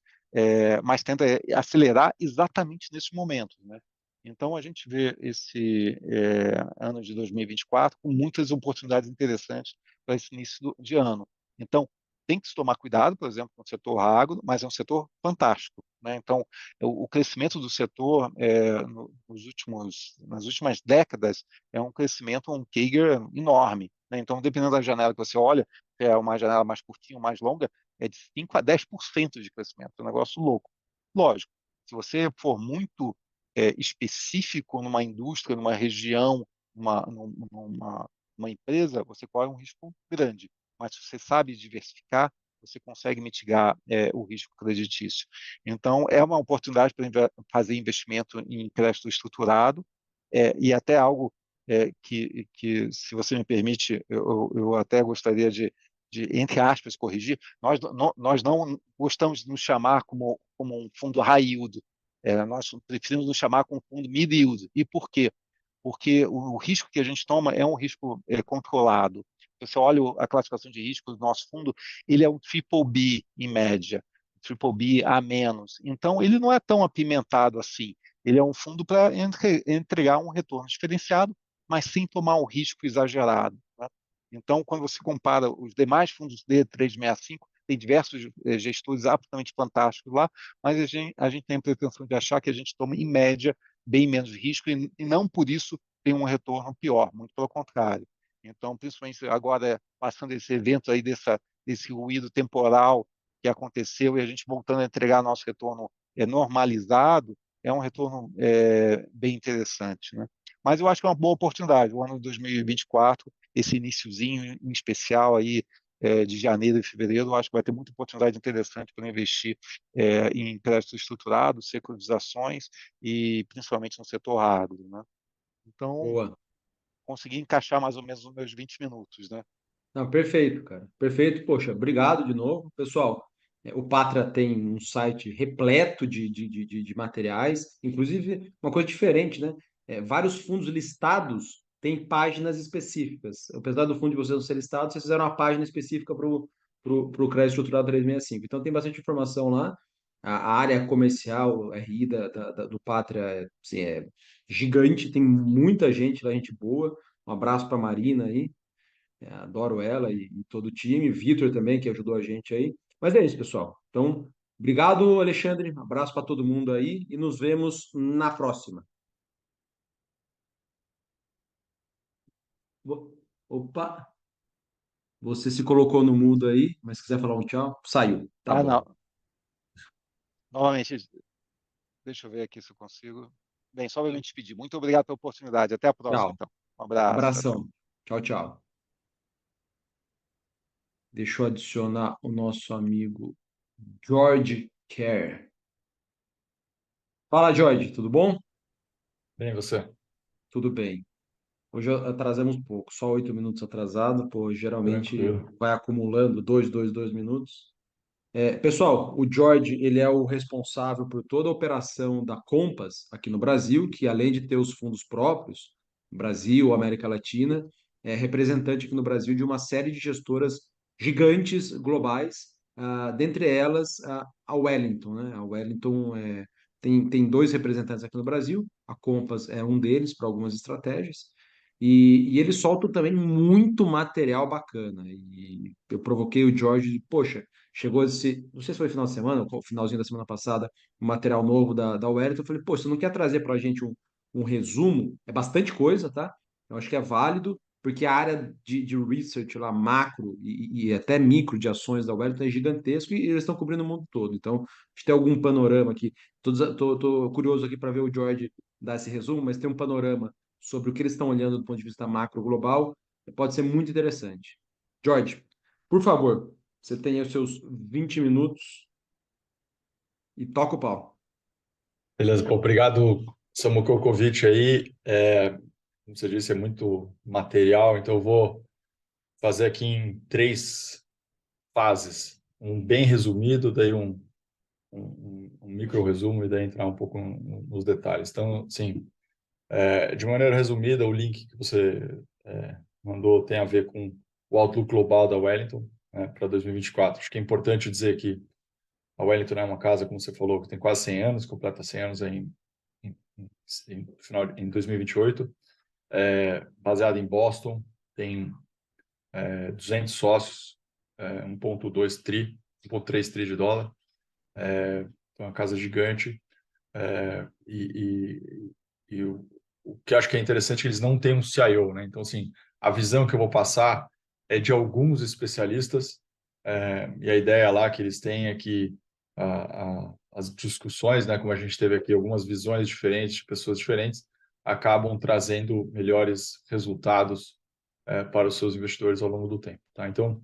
mas tenta acelerar exatamente nesse momento, né? Então, a gente vê esse ano de 2024 com muitas oportunidades interessantes para esse início de ano. Então, tem que se tomar cuidado, por exemplo, com o setor agro, mas é um setor fantástico, né? Então, o crescimento do setor nas últimas décadas é um crescimento, um CAGR enorme, né? Então, dependendo da janela que você olha, se é uma janela mais curtinha ou mais longa, é de 5 a 10% de crescimento, é um negócio louco. Lógico, se você for muito específico numa indústria, numa região, numa empresa, você corre um risco grande. Mas se você sabe diversificar, você consegue mitigar o risco creditício. Então, é uma oportunidade para fazer investimento em crédito estruturado e até algo que, se você me permite, eu até gostaria de, entre aspas, corrigir. Nós não gostamos de nos chamar como um fundo high yield. Nós preferimos nos chamar como fundo mid yield. E por quê? Porque o risco que a gente toma é um risco controlado. Se você olha a classificação de risco do nosso fundo, ele é um triple B em média, triple B a menos. Então, ele não é tão apimentado assim. Ele é um fundo para entregar um retorno diferenciado, mas sem tomar um risco exagerado, né? Então, quando você compara os demais fundos D365, tem diversos gestores absolutamente fantásticos lá, mas a gente tem a pretensão de achar que a gente toma, em média, bem menos risco e não por isso tem um retorno pior, muito pelo contrário. Então, principalmente agora, passando esse evento aí desse ruído temporal que aconteceu e a gente voltando a entregar nosso retorno normalizado, é um retorno bem interessante, né? Mas eu acho que é uma boa oportunidade, o ano de 2024, esse iniciozinho em especial aí, de janeiro e fevereiro, eu acho que vai ter muita oportunidade interessante para investir em crédito estruturado, securitizações e principalmente no setor agro, né? Então, Boa. consegui encaixar mais ou menos os meus 20 minutos, né? Não, perfeito, cara. Perfeito. Poxa, obrigado de novo. Pessoal, o Patra tem um site repleto de materiais, inclusive uma coisa diferente, né? Vários fundos listados têm páginas específicas. Apesar do fundo de vocês não ser listado, vocês fizeram uma página específica para o crédito estruturado 365. Então tem bastante informação lá. A área comercial, RI do Pátria assim, é gigante, tem muita gente lá, gente boa. Um abraço para a Marina aí. Adoro ela e todo o time, Vitor também, que ajudou a gente aí. Mas é isso, pessoal. Então, obrigado, Alexandre. Abraço para todo mundo aí e nos vemos na próxima. Opa, você se colocou no mudo aí, mas se quiser falar um tchau, saiu. Tá Ah, bom. não. Novamente, deixa eu ver aqui se eu consigo. Bem, só para me despedir. Muito obrigado pela oportunidade. Até a próxima, Tchau. então. Um abraço. Tchau, tchau. Abração. Tchau, tchau. Deixa eu adicionar o nosso amigo George Kerr. Fala, George, tudo bom? Bem, você? Tudo bem. Hoje atrasamos um pouco, só 8 minutos atrasado, pô, geralmente Tranquilo. vai acumulando 2 minutos. Pessoal, o George, ele é o responsável por toda a operação da Compass aqui no Brasil, que além de ter os fundos próprios, Brasil, América Latina, é representante aqui no Brasil de uma série de gestoras gigantes globais, dentre elas a Wellington, né? A Wellington tem dois representantes aqui no Brasil, a Compass é um deles para algumas estratégias, e eles soltam também muito material bacana. E eu provoquei o George, poxa, chegou esse, não sei se foi final de semana, ou finalzinho da semana passada, um material novo da Wellington. Eu falei, pô, você não quer trazer para a gente um resumo? É bastante coisa, tá? Eu acho que é válido, porque a área de research lá, macro e até micro de ações da Wellington é gigantesco e eles estão cobrindo o mundo todo. Então, a gente tem algum panorama aqui. Tô curioso aqui para ver o George dar esse resumo, mas tem um panorama sobre o que eles estão olhando do ponto de vista macro global. Pode ser muito interessante. George, por favor, você tem aí os seus 20 minutos e toca o pau. Beleza, pô, obrigado, Samu Kokovic aí. Como você disse, é muito material, então eu vou fazer aqui em 3 fases. Um bem resumido, daí um micro resumo e daí entrar um pouco nos detalhes. Então, sim, de maneira resumida, o link que você mandou tem a ver com o outlook global da Wellington, né, para 2024. Acho que é importante dizer que a Wellington é uma casa, como você falou, que tem quase 100 anos, completa 100 anos em, em 2028, baseada em Boston, tem 200 sócios, 1,2 tri, 1,3 tri de dólar, então é uma casa gigante, e o que eu acho que é interessante é que eles não têm um CIO, né? Então, assim, a visão que eu vou passar é de alguns especialistas, e a ideia lá que eles têm é que as discussões, né, como a gente teve aqui, algumas visões diferentes de pessoas diferentes, acabam trazendo melhores resultados para os seus investidores ao longo do tempo, tá? Então,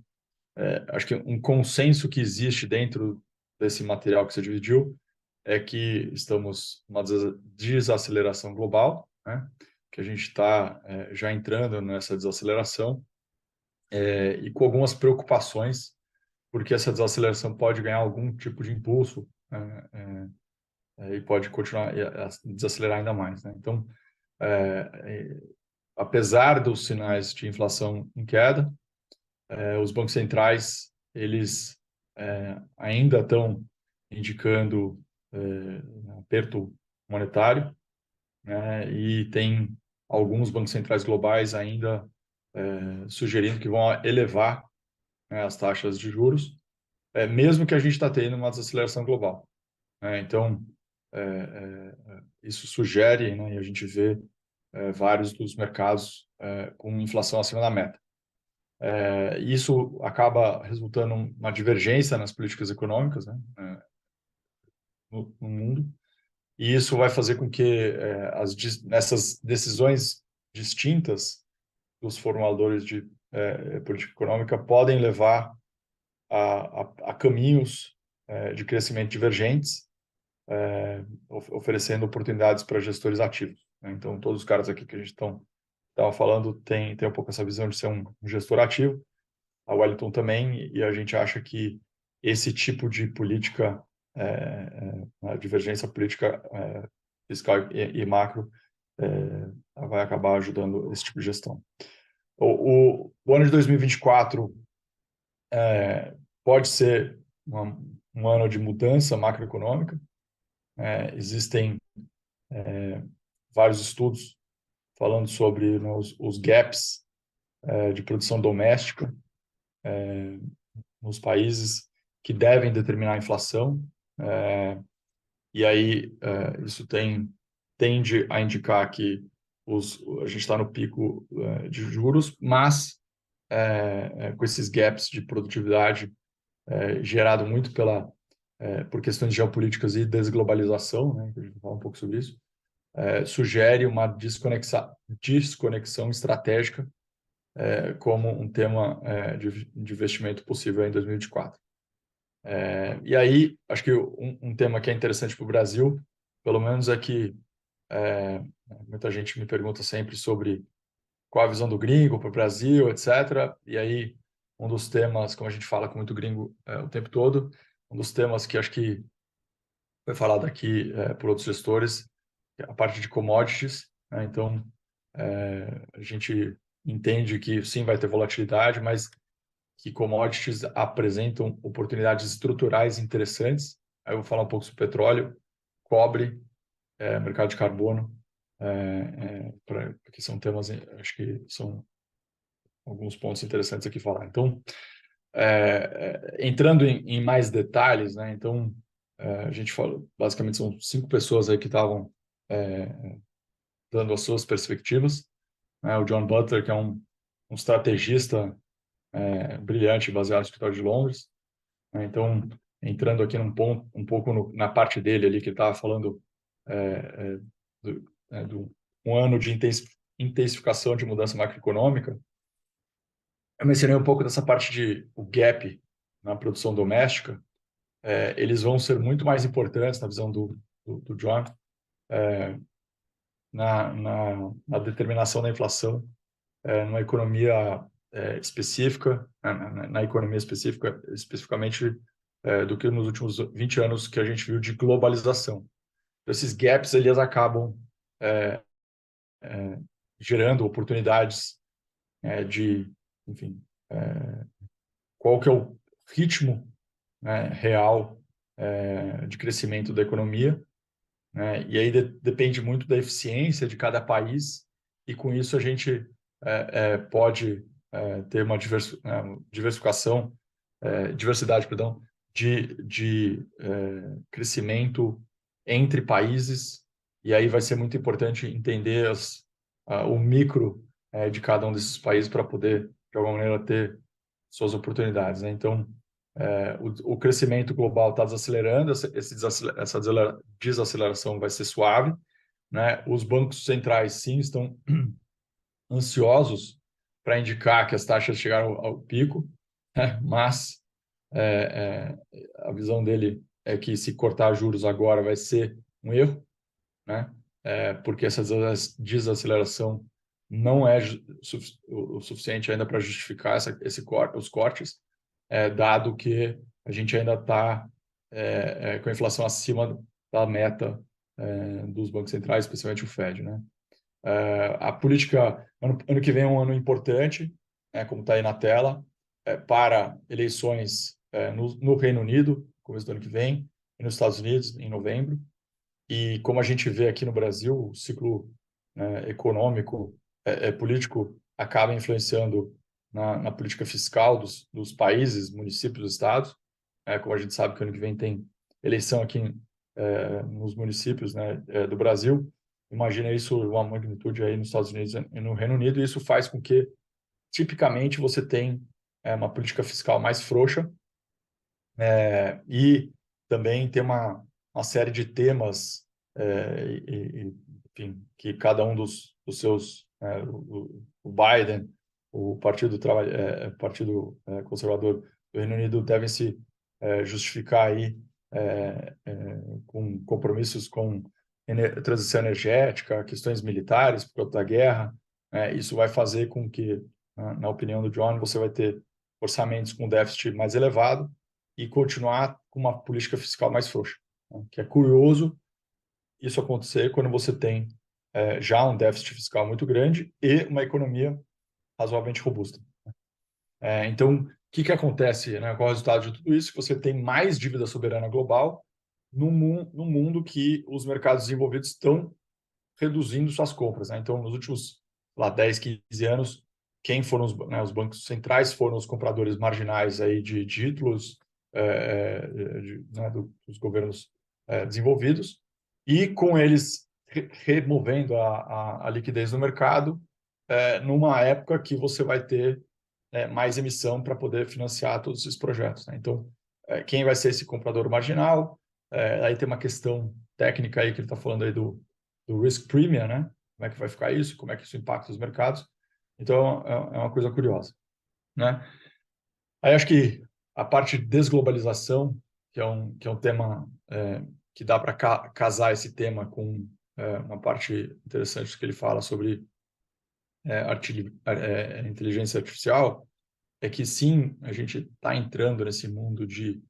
acho que um consenso que existe dentro desse material que você dividiu é que estamos numa desaceleração global, né? Que a gente está já entrando nessa desaceleração e com algumas preocupações, porque essa desaceleração pode ganhar algum tipo de impulso e pode continuar a desacelerar ainda mais, né? Então, apesar dos sinais de inflação em queda, os bancos centrais eles ainda estão indicando aperto monetário, né? E tem alguns bancos centrais globais ainda sugerindo que vão elevar, né, as taxas de juros, mesmo que a gente está tendo uma desaceleração global, né? Então, isso sugere, né, e a gente vê vários dos mercados com inflação acima da meta. Isso acaba resultando em uma divergência nas políticas econômicas, né, no mundo, e isso vai fazer com que nessas decisões distintas dos formuladores de política econômica podem levar a caminhos de crescimento divergentes, oferecendo oportunidades para gestores ativos, né? Então, todos os caras aqui que a gente estava falando tem um pouco essa visão de ser um gestor ativo, a Wellington também, e a gente acha que esse tipo de política, a divergência política fiscal e macro, vai acabar ajudando esse tipo de gestão. O ano de 2024 pode ser um ano de mudança macroeconômica. Existem vários estudos falando sobre, né, os gaps de produção doméstica nos países que devem determinar a inflação, e aí isso tende a indicar que a gente está no pico de juros, mas com esses gaps de produtividade gerado muito por questões geopolíticas e desglobalização, né, que a gente vai falar um pouco sobre isso, sugere uma desconexão estratégica como um tema de investimento possível em 2024. E aí, acho que um tema que é interessante para o Brasil, pelo menos, é que muita gente me pergunta sempre sobre qual a visão do gringo para o Brasil, etc. E aí, um dos temas, como a gente fala com muito gringo o tempo todo, um dos temas que acho que foi falado aqui por outros gestores, é a parte de commodities, né? Então, a gente entende que sim, vai ter volatilidade, mas que commodities apresentam oportunidades estruturais interessantes. Aí eu vou falar um pouco sobre petróleo, cobre, mercado de carbono, porque são temas, acho que são alguns pontos interessantes aqui falar. Então, entrando em mais detalhes, né? Então, a gente fala, basicamente são 5 pessoas aí que estavam dando as suas perspectivas, né? O John Butler, que é um estrategista brilhante, baseado no escritório de Londres, né? Então, entrando aqui um pouco na parte dele ali, que ele estava falando do um ano de intensificação de mudança macroeconômica, eu mencionei um pouco dessa parte o gap na produção doméstica. Eles vão ser muito mais importantes na visão do John na determinação da inflação numa economia específica, na economia específica, especificamente do que nos últimos 20 anos que a gente viu de globalização. Então, esses gaps eles acabam gerando oportunidades enfim, qual que é o ritmo real de crescimento da economia, né? E aí depende muito da eficiência de cada país, e com isso a gente pode ter uma diversidade, perdão, de crescimento entre países, e aí vai ser muito importante entender o micro de cada um desses países para poder, de alguma maneira, ter suas oportunidades, né? Então, o crescimento global está desacelerando, essa desaceleração vai ser suave, né? Os bancos centrais, sim, estão ansiosos para indicar que as taxas chegaram ao pico, né? Mas a visão dele é que se cortar juros agora vai ser um erro, né? Porque essa desaceleração não é o suficiente ainda para justificar os cortes, dado que a gente ainda está com a inflação acima da meta dos bancos centrais, especialmente o Fed, né? A política, ano que vem é um ano importante, como está aí na tela, para eleições no Reino Unido, começo do ano que vem, e nos Estados Unidos, em novembro. E como a gente vê aqui no Brasil, o ciclo econômico, político, acaba influenciando na política fiscal dos países, municípios, estados. Como a gente sabe que ano que vem tem eleição aqui nos municípios, né, do Brasil. Imagina isso, uma magnitude aí nos Estados Unidos e no Reino Unido, e isso faz com que, tipicamente, você tenha uma política fiscal mais frouxa e também tem uma série de temas, enfim, que cada um dos seus, o Biden, o Partido Conservador do Reino Unido devem se justificar aí com compromissos com transição energética, questões militares por conta da guerra. Isso vai fazer com que, na opinião do John, você vai ter orçamentos com déficit mais elevado e continuar com uma política fiscal mais frouxa, né? Que é curioso isso acontecer quando você tem já um déficit fiscal muito grande e uma economia razoavelmente robusta. Então, o que acontece, né? Qual é o resultado de tudo isso? Você tem mais dívida soberana global num mundo que os mercados desenvolvidos estão reduzindo suas compras, né? Então, nos últimos 10, 15 anos, quem foram os bancos centrais foram os compradores marginais aí de títulos dos governos desenvolvidos, e com eles removendo a liquidez no mercado, numa época que você vai ter mais emissão para poder financiar todos esses projetos, né? Então, quem vai ser esse comprador marginal? Aí tem uma questão técnica aí que ele está falando aí do risk premium, né? Como é que vai ficar isso? Como é que isso impacta os mercados? Então, é uma coisa curiosa, né? Aí acho que a parte de desglobalização, que é um tema que dá para casar esse tema com uma parte interessante que ele fala sobre inteligência artificial, é que sim, a gente está entrando nesse mundo de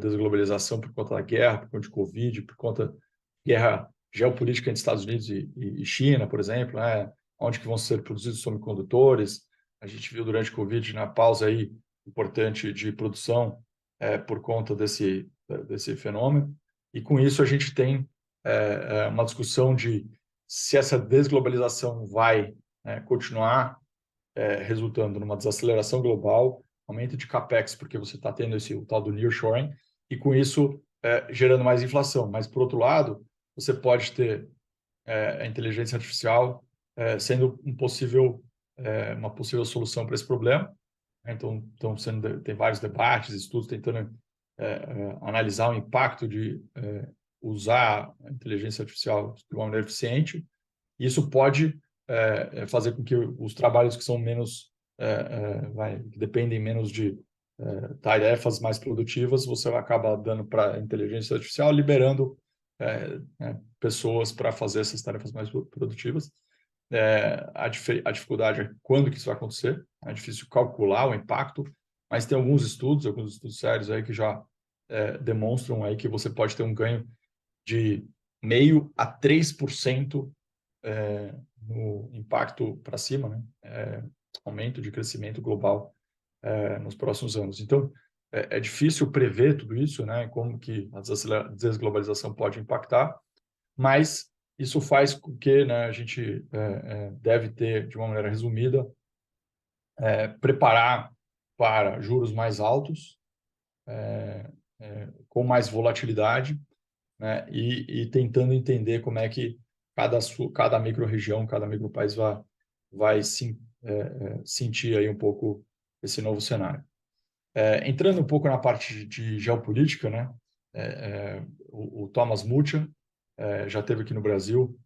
desglobalização por conta da guerra, por conta de Covid, por conta da guerra geopolítica entre Estados Unidos e China, por exemplo, né? Onde que vão ser produzidos semicondutores. A gente viu durante o Covid, na pausa aí importante de produção por conta desse fenômeno. E com isso a gente tem uma discussão de se essa desglobalização vai continuar resultando numa desaceleração global, aumento de capex, porque você está tendo o tal do nearshoring, e com isso gerando mais inflação. Mas, por outro lado, você pode ter a inteligência artificial sendo uma possível solução para esse problema. Então, tem vários debates, estudos tentando analisar o impacto de usar a inteligência artificial de uma maneira eficiente. Isso pode fazer com que os trabalhos que são menos, que dependem menos de tarefas mais produtivas, você acaba dando para a inteligência artificial, liberando pessoas para fazer essas tarefas mais produtivas. A dificuldade é quando que isso vai acontecer, é difícil calcular o impacto, mas tem alguns estudos sérios aí que já demonstram aí que você pode ter um ganho de 0,5% a 3% no impacto para cima, né? Aumento de crescimento global nos próximos anos. Então, é difícil prever tudo isso, né? Como que a desglobalização pode impactar, mas isso faz com que, né, a gente deve ter, de uma maneira resumida, preparar para juros mais altos, com mais volatilidade, né? E tentando entender como é que cada micro-região, cada micro-país vai sentir aí um pouco esse novo cenário. Entrando um pouco na parte de geopolítica, né? O Thomas Mucha já esteve aqui no Brasil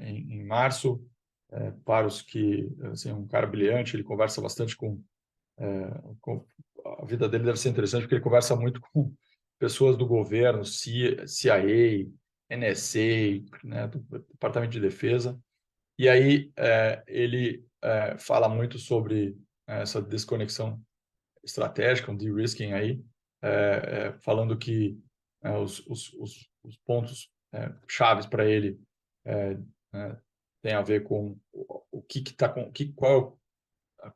em março. Para os que, assim, um cara brilhante, ele conversa bastante com a vida dele deve ser interessante porque ele conversa muito com pessoas do governo, CIA, NSA, né, do Departamento de Defesa. E aí ele fala muito sobre essa desconexão estratégica, um de-risking aí, falando que os pontos chaves para ele tem a ver com qual é a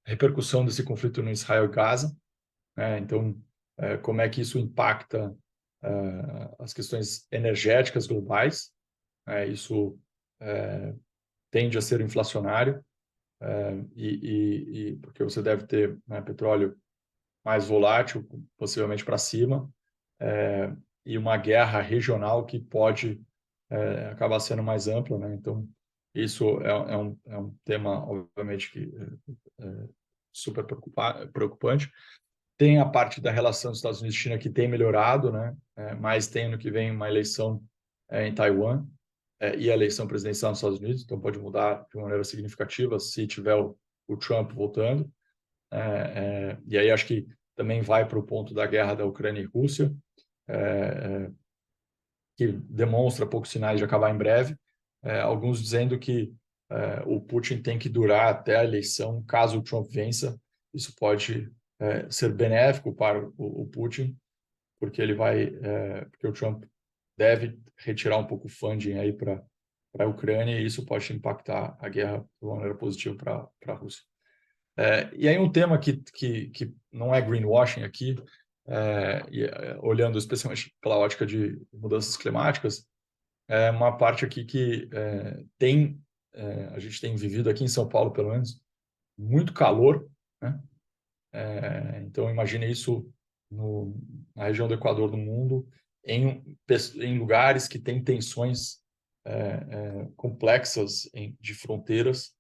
repercussão desse conflito no Israel e Gaza, né? Então, como é que isso impacta as questões energéticas globais? Isso tende a ser inflacionário, porque você deve ter, né, petróleo mais volátil, possivelmente para cima, e uma guerra regional que pode acabar sendo mais ampla, né? Então, isso é um tema, obviamente, que super preocupante. Tem a parte da relação dos Estados Unidos e China que tem melhorado, né? Mas tem ano que vem uma eleição em Taiwan e a eleição presidencial nos Estados Unidos, então pode mudar de uma maneira significativa se tiver o Trump voltando. E aí acho que também vai para o ponto da guerra da Ucrânia e Rússia, que demonstra poucos sinais de acabar em breve. Alguns dizendo que o Putin tem que durar até a eleição, caso o Trump vença. Isso pode ser benéfico para o Putin, porque porque o Trump deve retirar um pouco o funding aí para a Ucrânia e isso pode impactar a guerra de uma maneira positiva para a Rússia. E aí um tema que não é greenwashing aqui, olhando especialmente pela ótica de mudanças climáticas, é uma parte aqui que a gente tem vivido aqui em São Paulo, pelo menos, muito calor, né? Então, imagine isso na região do Equador do mundo, em lugares que têm tensões complexas de fronteiras,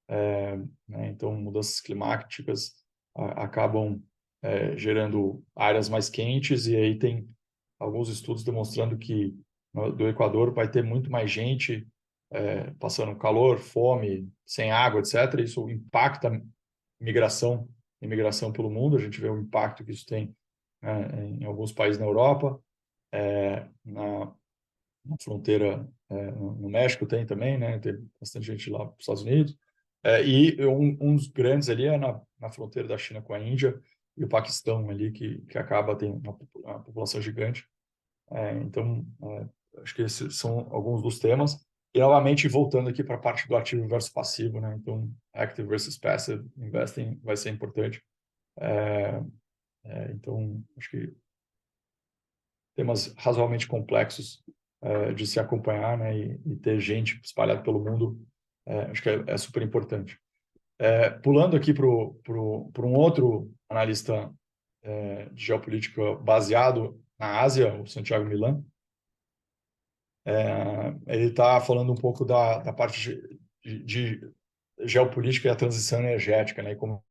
né? Então, mudanças climáticas acabam gerando áreas mais quentes, e aí tem alguns estudos demonstrando que do Equador vai ter muito mais gente passando calor, fome, sem água, etc. Isso impacta a imigração pelo mundo. A gente vê o impacto que isso tem em alguns países na Europa, na fronteira no México tem também, né? Tem bastante gente lá para os Estados Unidos. E um dos grandes ali é na fronteira da China com a Índia e o Paquistão ali, que acaba tem uma população gigante. Então, acho que esses são alguns dos temas. E, novamente, voltando aqui para a parte do ativo versus passivo, né? Então, active versus passive investing vai ser importante. Então, acho que temas razoavelmente complexos de se acompanhar, né? E ter gente espalhada pelo mundo, acho que é super importante. Pulando aqui para um outro analista de geopolítica baseado na Ásia, o Santiago Milan. Ele está falando um pouco da parte de geopolítica e a transição energética, né? E como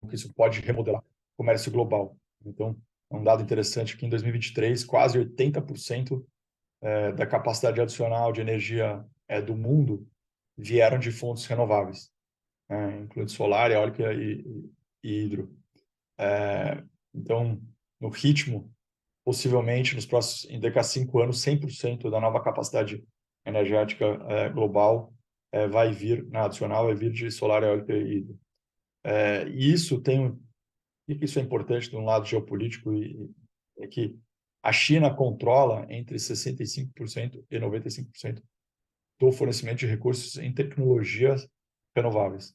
que isso pode remodelar o comércio global. Então, é um dado interessante que em 2023, quase 80% da capacidade adicional de energia do mundo vieram de fontes renováveis, incluindo solar, eólica e hidro. Então, no ritmo, possivelmente nos próximos, daqui a 5 anos, 100% da nova capacidade energética global vai vir, adicional, vai vir de solar, eólica e hidro. E isso isso é importante de um lado geopolítico, é que a China controla entre 65% e 95% do fornecimento de recursos em tecnologias renováveis.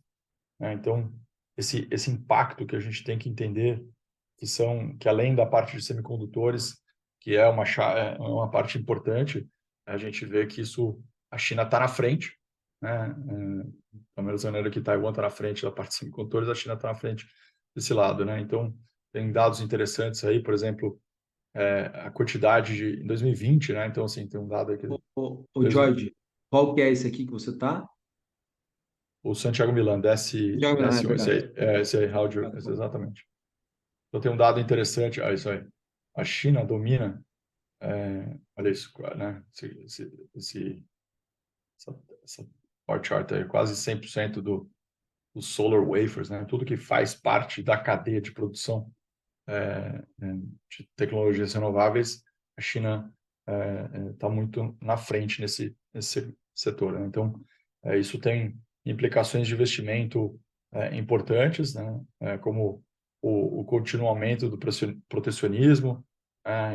Então, esse impacto que a gente tem que entender, que além da parte de semicondutores, que é uma parte importante, a gente vê que a China está na frente, né? Da mesma maneira que Taiwan está na frente da parte de semicondutores, a China está na frente desse lado, né? Então, tem dados interessantes aí, por exemplo, a quantidade em 2020, né? Então, assim, tem um dado aqui. Ô, Jorge, qual que é esse aqui que você tá? O Santiago Milan, desce Santiago Milan, é um, verdade. esse aí, exatamente. Então, tem um dado interessante, isso aí. A China domina, olha isso, né? Essa bar chart aí, quase 100% dos solar wafers, né? Tudo que faz parte da cadeia de produção de tecnologias renováveis, a China está muito na frente nesse setor, né? Então, isso tem implicações de investimento importantes, né? Como o contínuo aumento do protecionismo,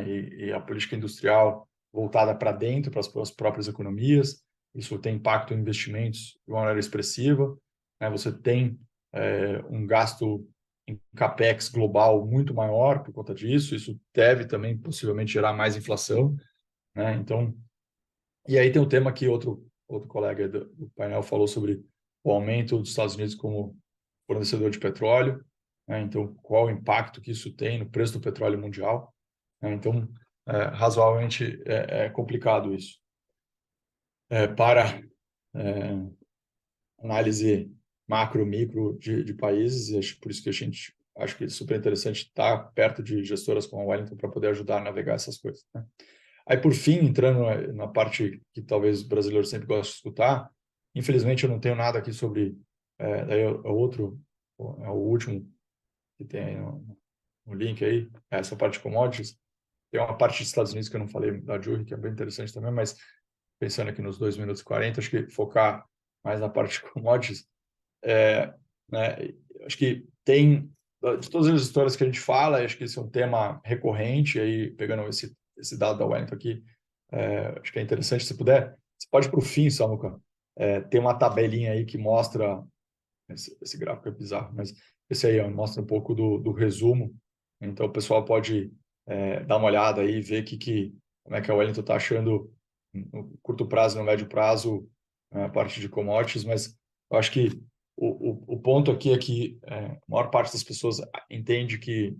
e a política industrial voltada para dentro, para as suas próprias economias. Isso tem impacto em investimentos de uma maneira expressiva, né? Você tem um gasto em capex global muito maior por conta disso. Isso deve também possivelmente gerar mais inflação, né? Então, e aí tem um tema que outro colega do painel falou sobre o aumento dos Estados Unidos como fornecedor de petróleo, né? Então, qual o impacto que isso tem no preço do petróleo mundial, né? Então, razoavelmente complicado isso. Para análise macro, micro de países, e acho por isso que a gente acho que é super interessante estar perto de gestoras como a Wellington para poder ajudar a navegar essas coisas, né? Aí, por fim, entrando na parte que talvez o brasileiro sempre goste de escutar, infelizmente eu não tenho nada aqui sobre, daí é o último que tem aí no link aí, essa parte de commodities. Tem uma parte dos Estados Unidos que eu não falei da Jury, que é bem interessante também, mas pensando aqui nos 2 minutos e 40, acho que focar mais na parte de commodities, né, acho que tem, de todas as histórias que a gente fala, acho que esse é um tema recorrente, aí pegando esse dado da Wellington aqui, acho que é interessante, se puder, você pode ir para o fim, Samuca, tem uma tabelinha aí que mostra, esse gráfico é bizarro, mas esse aí mostra um pouco do resumo, então o pessoal pode dar uma olhada aí e ver como é que a Wellington está achando no curto prazo e no médio prazo a parte de commodities, mas eu acho que o ponto aqui é que a maior parte das pessoas entende que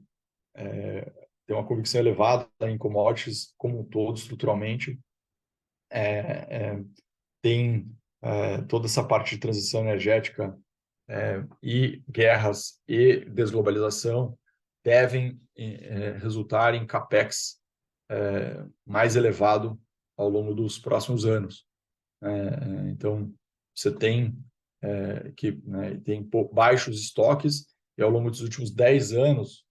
tem uma convicção elevada em commodities como um todo, estruturalmente, tem toda essa parte de transição energética e guerras e desglobalização devem resultar em capex mais elevado ao longo dos próximos anos. Então, você tem tem baixos estoques e ao longo dos últimos 10 anos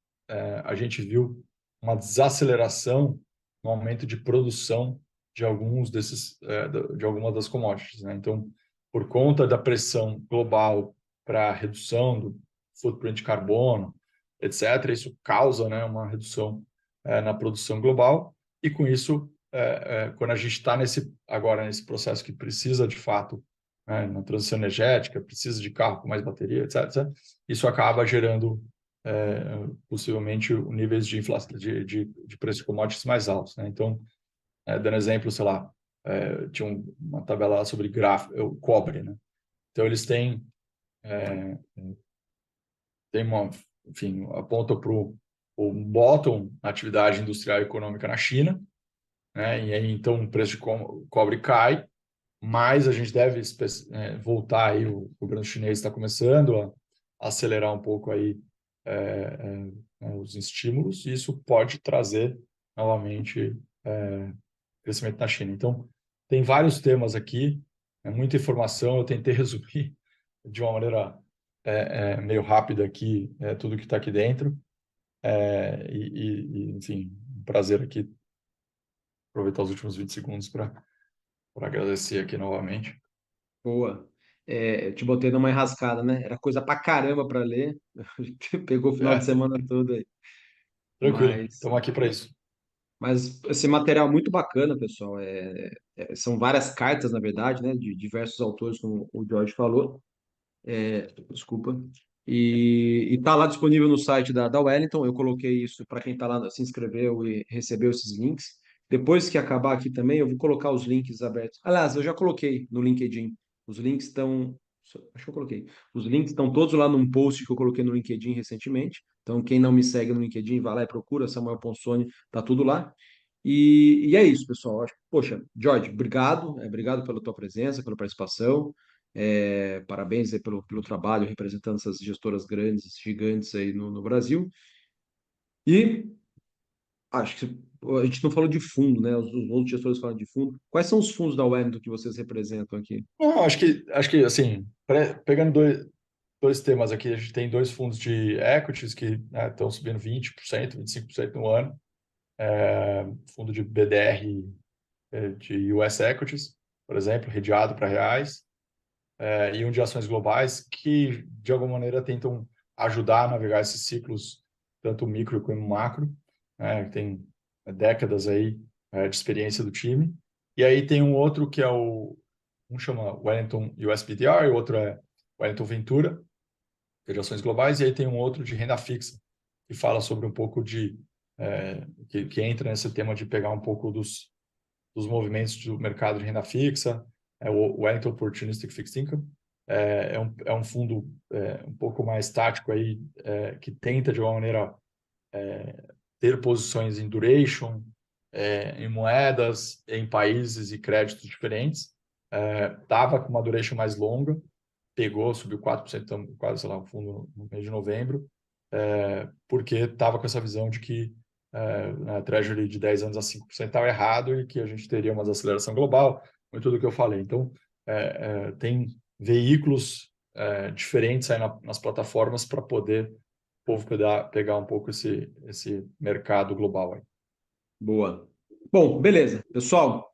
a gente viu uma desaceleração no aumento de produção de alguns de algumas das commodities, né? Então, por conta da pressão global para redução do footprint de carbono, etc., isso causa, né, uma redução na produção global e com isso quando a gente está agora nesse processo que precisa de fato na transição energética, precisa de carro com mais bateria, etc., isso acaba gerando possivelmente níveis de inflação, de preço de commodities mais altos, né? Então, dando exemplo, sei lá, tinha uma tabela lá sobre o cobre, né? Então, eles têm enfim, aponta para o bottom na atividade industrial e econômica na China, né? E aí, então, o preço de cobre cai, mas a gente deve voltar aí, o governo chinês está começando a acelerar um pouco aí os estímulos, e isso pode trazer novamente crescimento na China. Então, tem vários temas aqui, muita informação, eu tentei resumir de uma maneira meio rápida aqui tudo que está aqui dentro, enfim, um prazer aqui aproveitar os últimos 20 segundos para agradecer aqui novamente. Boa. Eu te botei numa enrascada, né? Era coisa pra caramba para ler. Pegou o final de semana todo aí. Tranquilo, Mas, estamos aqui para isso. mas esse material é muito bacana, pessoal. São várias cartas, na verdade, né? De diversos autores, como o George falou. Desculpa. E tá lá disponível no site da Wellington. Eu coloquei isso para quem está lá, se inscreveu e recebeu esses links. Depois que acabar aqui também, eu vou colocar os links abertos. Aliás, eu já coloquei no LinkedIn. Os links estão. Acho que eu coloquei. Os links estão todos lá num post que eu coloquei no LinkedIn recentemente. Então, quem não me segue no LinkedIn, vai lá e procura Samuel Ponsoni, tá tudo lá. E é isso, pessoal. Poxa, George, obrigado. Obrigado pela tua presença, pela participação. Parabéns aí pelo trabalho representando essas gestoras grandes, gigantes aí no Brasil. E acho que a gente não falou de fundo, né? Os outros gestores falam de fundo. Quais são os fundos da Wellington que vocês representam aqui? Não, acho que assim, pegando dois temas aqui, a gente tem dois fundos de equities que estão subindo 20%, 25% no ano. Fundo de BDR de US Equities, por exemplo, redeado para reais, e um de ações globais que, de alguma maneira, tentam ajudar a navegar esses ciclos, tanto micro como macro, né? Tem décadas aí de experiência do time. E aí tem um outro que um chama Wellington USBDR, o outro é Wellington Ventura, que é de ações globais, e aí tem um outro de renda fixa, que fala sobre um pouco que entra nesse tema de pegar um pouco dos movimentos do mercado de renda fixa, o Wellington Opportunistic Fixed Income. É um fundo um pouco mais tático aí, que tenta, de alguma maneira, ter posições em duration, em moedas, em países e créditos diferentes. Estava com uma duration mais longa, subiu 4%, então, quase, sei lá, um fundo no mês de novembro, porque estava com essa visão de que a Treasury de 10 anos a 5% estava errado e que a gente teria uma desaceleração global, muito do que eu falei. Então, tem veículos diferentes aí nas plataformas para poder o povo pegar um pouco esse mercado global aí. Boa. Bom, beleza. Pessoal,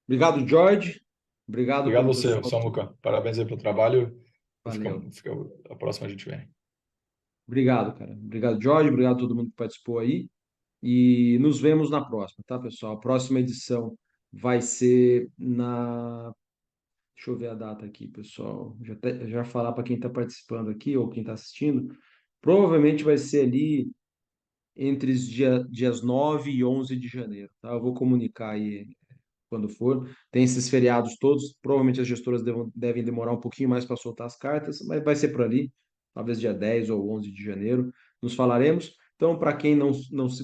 obrigado, George. Obrigado Obrigado a pelo você, pessoal. Samuca. Parabéns aí pelo trabalho. Valeu. A próxima a gente vem. Obrigado, cara. Obrigado, George. Obrigado a todo mundo que participou aí. E nos vemos na próxima, tá, pessoal? A próxima edição vai ser na. Deixa eu ver a data aqui, pessoal. Já falar para quem está participando aqui ou quem está assistindo. Provavelmente vai ser ali entre os dias 9 e 11 de janeiro, tá? Eu vou comunicar aí quando for. Tem esses feriados todos. Provavelmente as gestoras devem demorar um pouquinho mais para soltar as cartas, mas vai ser por ali, talvez dia 10 ou 11 de janeiro. Nos falaremos. Então, para quem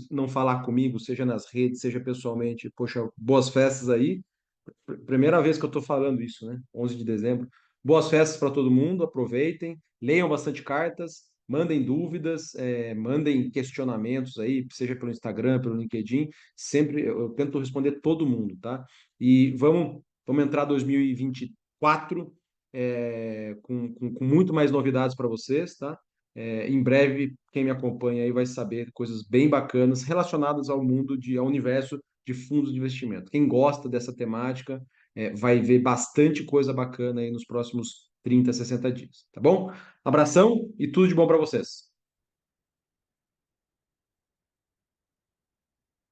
não falar comigo, seja nas redes, seja pessoalmente, poxa, boas festas aí. Primeira vez que eu estou falando isso, né? 11 de dezembro. Boas festas para todo mundo, aproveitem, leiam bastante cartas, mandem dúvidas, mandem questionamentos aí, seja pelo Instagram, pelo LinkedIn, sempre eu tento responder todo mundo, tá? E vamos entrar 2024 com muito mais novidades para vocês, tá? Em breve, quem me acompanha aí vai saber coisas bem bacanas relacionadas ao universo de fundos de investimento. Quem gosta dessa temática vai ver bastante coisa bacana aí nos próximos 30, 60 dias, tá bom? Abração e tudo de bom para vocês.